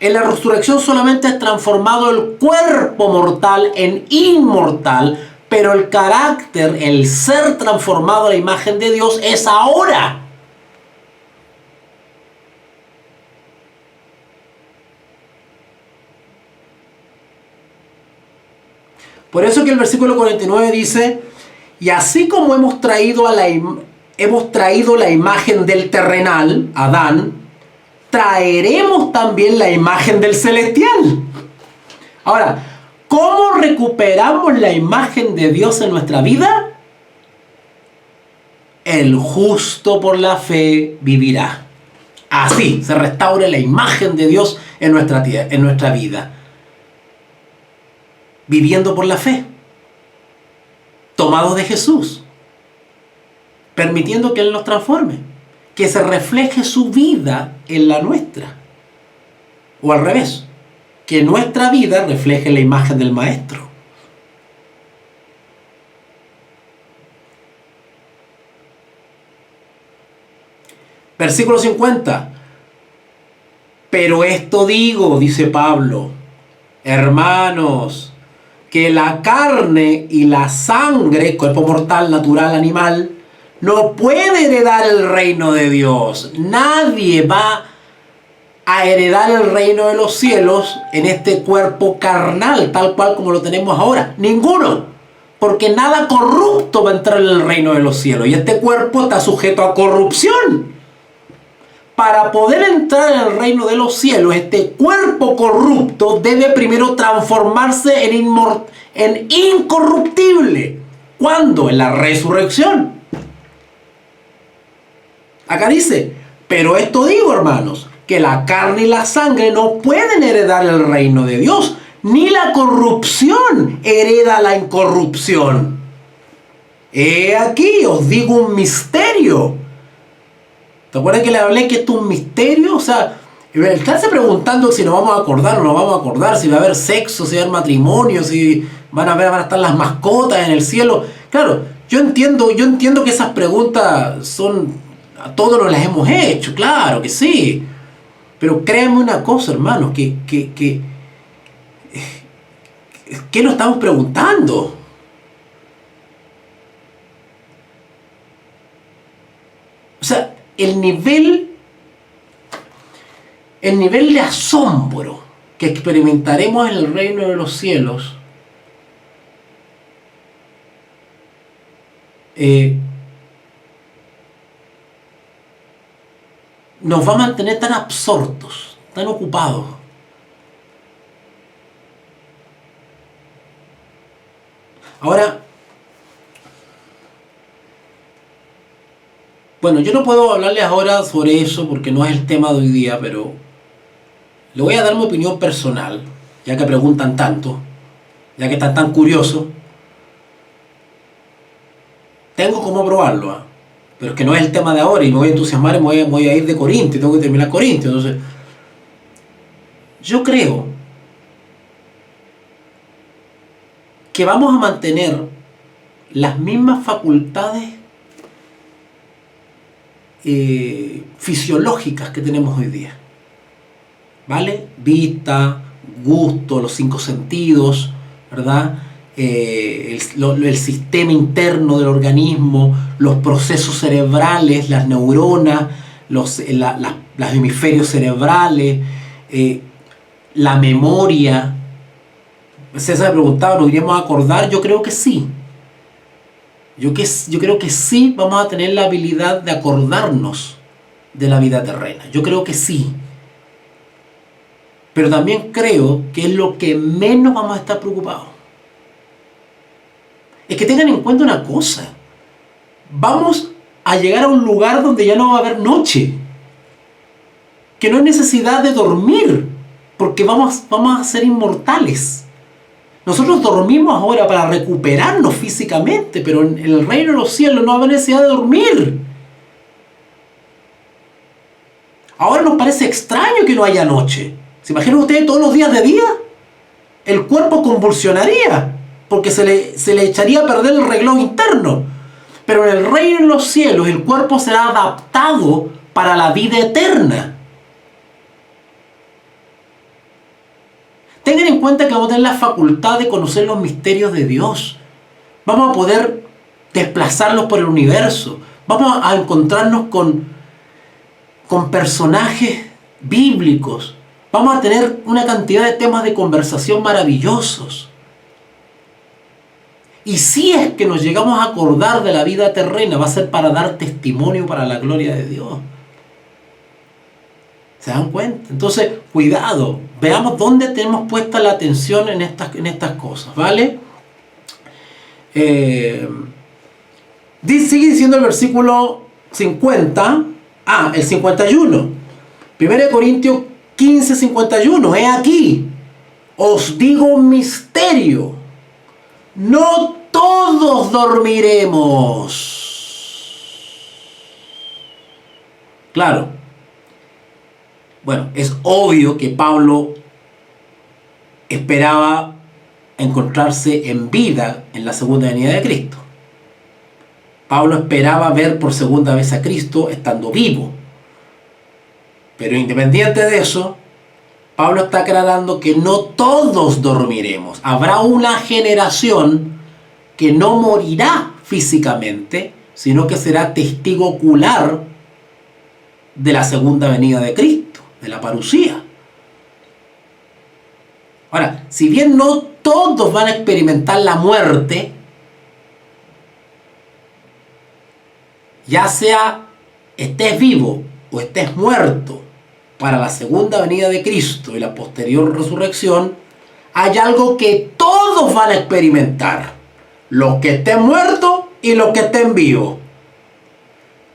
En la resurrección solamente es transformado el cuerpo mortal en inmortal, pero el carácter, el ser transformado a la imagen de Dios es ahora. Por eso que el versículo 49 dice, y así como hemos traído la imagen del terrenal, Adán, traeremos también la imagen del celestial. Ahora, ¿cómo recuperamos la imagen de Dios en nuestra vida? El justo por la fe vivirá. Así se restaura la imagen de Dios en nuestra vida. Viviendo por la fe, tomados de Jesús, permitiendo que Él nos transforme, que se refleje su vida en la nuestra, o al revés, que nuestra vida refleje la imagen del Maestro. Versículo 50. Pero esto digo, dice Pablo, hermanos, que la carne y la sangre, cuerpo mortal, natural, animal, no puede heredar el reino de Dios. Nadie va a heredar el reino de los cielos en este cuerpo carnal, tal cual como lo tenemos ahora. Ninguno. Porque nada corrupto va a entrar en el reino de los cielos. Y este cuerpo está sujeto a corrupción. Para poder entrar en el reino de los cielos, este cuerpo corrupto debe primero transformarse en incorruptible. ¿Cuándo? En la resurrección. Acá dice, pero esto digo, hermanos, que la carne y la sangre no pueden heredar el reino de Dios, ni la corrupción hereda la incorrupción. He aquí, os digo un misterio. ¿Te acuerdas que le hablé que esto es un misterio? O sea, Estarse preguntando si nos vamos a acordar o no nos vamos a acordar, si va a haber sexo, si va a haber matrimonio, si van a estar las mascotas en el cielo. Claro, yo entiendo que esas preguntas a todos nos las hemos hecho, claro que sí. Pero créanme una cosa, hermanos, ¿qué nos estamos preguntando? O sea, el nivel de asombro que experimentaremos en el reino de los cielos nos va a mantener tan absortos, tan ocupados. Ahora, bueno, yo no puedo hablarles ahora sobre eso porque no es el tema de hoy día, pero le voy a dar mi opinión personal, ya que preguntan tanto, ya que están tan curiosos. Tengo cómo probarlo, ¿eh? Pero es que no es el tema de ahora y me voy a entusiasmar y me voy a ir de Corintio, tengo que terminar Corintio. Entonces, yo creo que vamos a mantener las mismas facultades fisiológicas que tenemos hoy día, ¿vale? Vista, gusto, los 5 sentidos, ¿verdad? El sistema interno del organismo, los procesos cerebrales, las neuronas, los hemisferios cerebrales, la memoria. César me preguntaba, ¿nos iríamos a acordar? Yo creo que sí. Yo creo que sí vamos a tener la habilidad de acordarnos de la vida terrena. Yo creo que sí. Pero también creo que es lo que menos vamos a estar preocupados. Es que tengan en cuenta una cosa. Vamos a llegar a un lugar donde ya no va a haber noche. Que no hay necesidad de dormir. Porque vamos a ser inmortales. Nosotros dormimos ahora para recuperarnos físicamente, pero en el reino de los cielos no va a haber necesidad de dormir. Ahora nos parece extraño que no haya noche. ¿Se imaginan ustedes todos los días de día? El cuerpo convulsionaría, porque se le echaría a perder el reloj interno. Pero en el reino de los cielos el cuerpo será adaptado para la vida eterna. Tengan en cuenta que vamos a tener la facultad de conocer los misterios de Dios. Vamos a poder desplazarlos por el universo. Vamos a encontrarnos con personajes bíblicos. Vamos a tener una cantidad de temas de conversación maravillosos. Y si es que nos llegamos a acordar de la vida terrena, va a ser para dar testimonio para la gloria de Dios. ¿Se dan cuenta? Entonces, cuidado. Veamos dónde tenemos puesta la atención en estas cosas, ¿vale? Sigue diciendo el versículo 50. El 51. 1 Corintios 15, 51. He aquí, os digo un misterio. No todos dormiremos. Claro. Bueno, es obvio que Pablo esperaba encontrarse en vida en la segunda venida de Cristo. Pablo esperaba ver por segunda vez a Cristo estando vivo. Pero independiente de eso, Pablo está aclarando que no todos dormiremos. Habrá una generación que no morirá físicamente, sino que será testigo ocular de la segunda venida de Cristo, de la parusía. Ahora, si bien no todos van a experimentar la muerte, ya sea estés vivo o estés muerto para la segunda venida de Cristo y la posterior resurrección, hay algo que todos van a experimentar: los que estén muertos y los que estén vivos.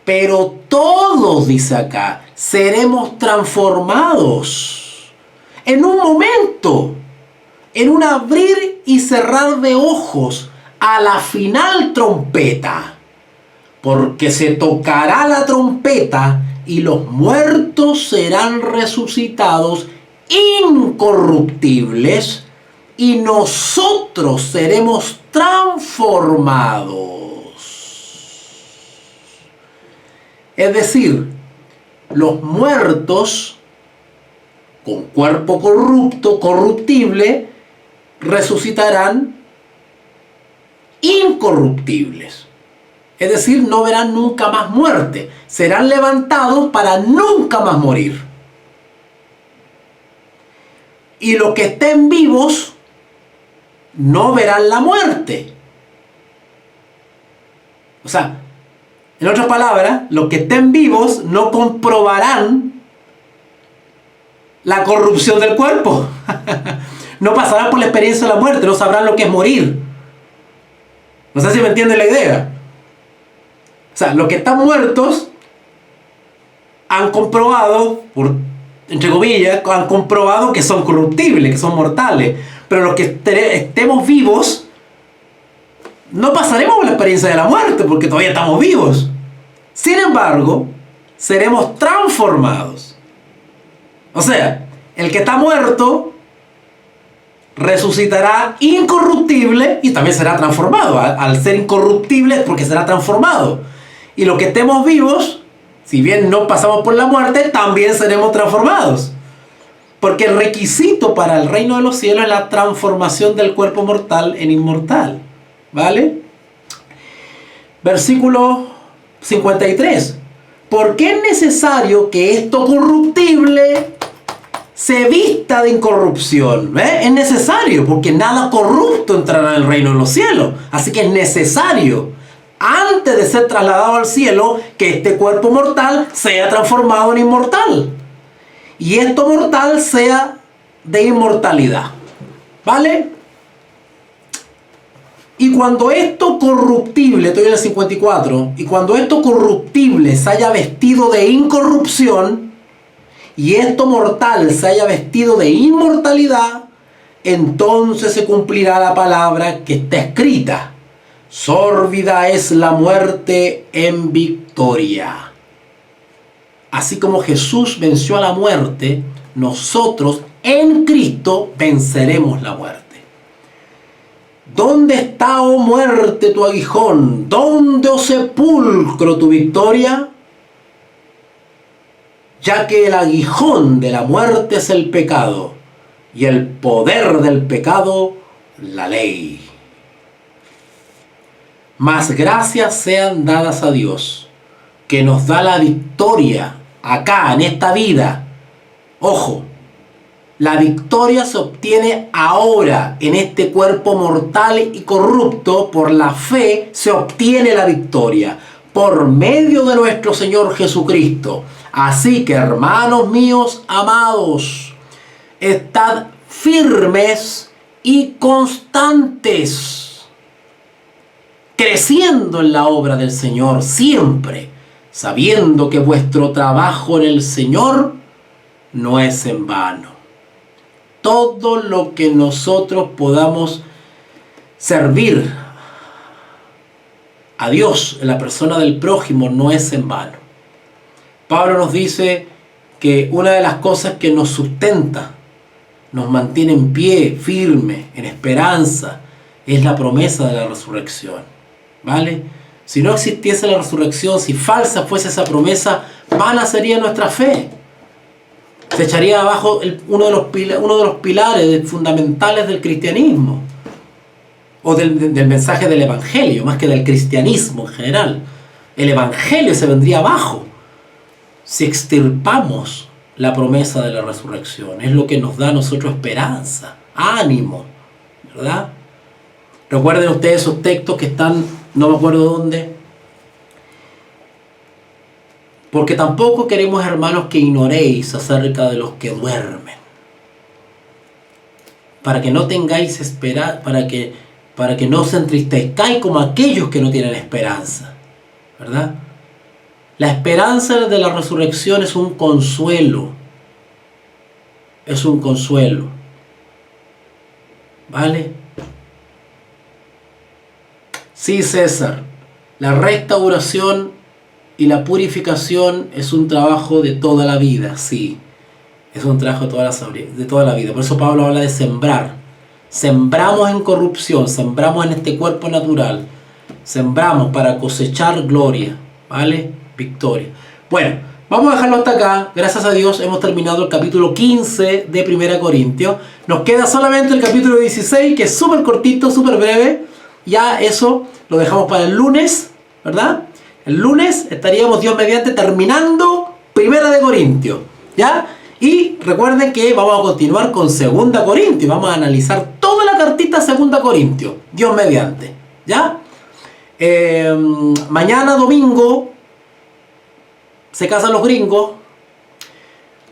Pero todos, dice acá, seremos transformados en un momento, en un abrir y cerrar de ojos, a la final trompeta. Porque se tocará la trompeta y los muertos serán resucitados incorruptibles y nosotros seremos transformados. Es decir, los muertos con cuerpo corruptible, resucitarán incorruptibles. Es decir, no verán nunca más muerte. Serán levantados para nunca más morir. Y los que estén vivos no verán la muerte. O sea, en otras palabras, los que estén vivos no comprobarán la corrupción del cuerpo. No pasarán por la experiencia de la muerte, no sabrán lo que es morir. No sé si me entienden la idea. O sea, los que están muertos han comprobado, entre comillas, han comprobado que son corruptibles, que son mortales. Pero los que estemos vivos, no pasaremos por la experiencia de la muerte, porque todavía estamos vivos. Sin embargo, seremos transformados. O sea, el que está muerto resucitará incorruptible y también será transformado. Al ser incorruptible, porque será transformado. Y los que estemos vivos, si bien no pasamos por la muerte, también seremos transformados. Porque el requisito para el reino de los cielos es la transformación del cuerpo mortal en inmortal. ¿Vale? Versículo 53. ¿Por qué es necesario que esto corruptible se vista de incorrupción? Es necesario, porque nada corrupto entrará en el reino de los cielos. Así que es necesario, antes de ser trasladado al cielo, que este cuerpo mortal sea transformado en inmortal. Y esto mortal sea de inmortalidad. ¿Vale? Y cuando esto corruptible, estoy en el 54, y cuando esto corruptible se haya vestido de incorrupción, y esto mortal se haya vestido de inmortalidad, entonces se cumplirá la palabra que está escrita: sórbida es la muerte en victoria. Así como Jesús venció a la muerte, nosotros en Cristo venceremos la muerte. ¿Dónde está, oh muerte, tu aguijón? ¿Dónde, oh sepulcro, tu victoria? Ya que el aguijón de la muerte es el pecado, y el poder del pecado, la ley. Mas gracias sean dadas a Dios, que nos da la victoria acá, en esta vida. Ojo, la victoria se obtiene ahora, en este cuerpo mortal y corrupto. Por la fe se obtiene la victoria, por medio de nuestro Señor Jesucristo. Así que, hermanos míos amados, estad firmes y constantes, creciendo en la obra del Señor siempre, sabiendo que vuestro trabajo en el Señor no es en vano. Todo lo que nosotros podamos servir a Dios en la persona del prójimo no es en vano. Pablo nos dice que una de las cosas que nos sustenta, nos mantiene en pie, firme, en esperanza, es la promesa de la resurrección. ¿Vale? Si no existiese la resurrección, si falsa fuese esa promesa, vana sería nuestra fe. Se echaría abajo uno de los pilares fundamentales del cristianismo, o del mensaje del evangelio, más que del cristianismo en general. El evangelio se vendría abajo si extirpamos la promesa de la resurrección. Es lo que nos da a nosotros esperanza, ánimo, ¿verdad? Recuerden ustedes esos textos que están, no me acuerdo dónde. Porque tampoco queremos, hermanos, que ignoréis acerca de los que duermen, para que no tengáis esperanza, para que no os entristezcáis como aquellos que no tienen esperanza, ¿verdad? La esperanza de la resurrección es un consuelo. Es un consuelo. ¿Vale? Sí, César. La restauración Y la purificación es un trabajo de toda la vida, sí. Es un trabajo de toda la vida. Por eso Pablo habla de sembrar. Sembramos en corrupción, sembramos en este cuerpo natural. Sembramos para cosechar gloria, ¿vale? Victoria. Bueno, vamos a dejarlo hasta acá. Gracias a Dios hemos terminado el capítulo 15 de 1 Corintios. Nos queda solamente el capítulo 16, que es súper cortito, súper breve. Ya eso lo dejamos para el lunes, ¿verdad? El lunes estaríamos, Dios mediante, terminando 1 Corintios, ¿ya? Y recuerden que vamos a continuar con 2 Corintios. Vamos a analizar toda la cartita 2 Corintios, Dios mediante, ¿ya? Mañana domingo se casan los gringos.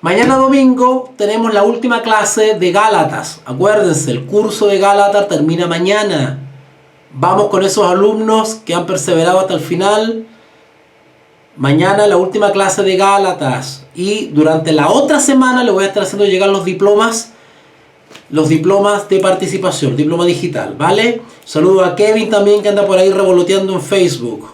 Mañana domingo tenemos la última clase de Gálatas. Acuérdense, el curso de Gálatas termina mañana. Vamos con esos alumnos que han perseverado hasta el final. Mañana la última clase de Gálatas. Y durante la otra semana le voy a estar haciendo llegar los diplomas de participación, diploma digital, ¿vale? Saludo a Kevin también, que anda por ahí revoloteando en Facebook.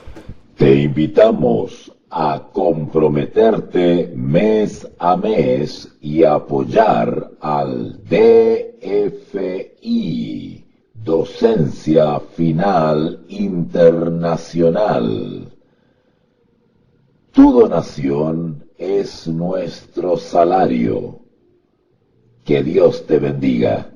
Te invitamos a comprometerte mes a mes y apoyar al DFI, Docencia Final Internacional. Tu donación es nuestro salario. Que Dios te bendiga.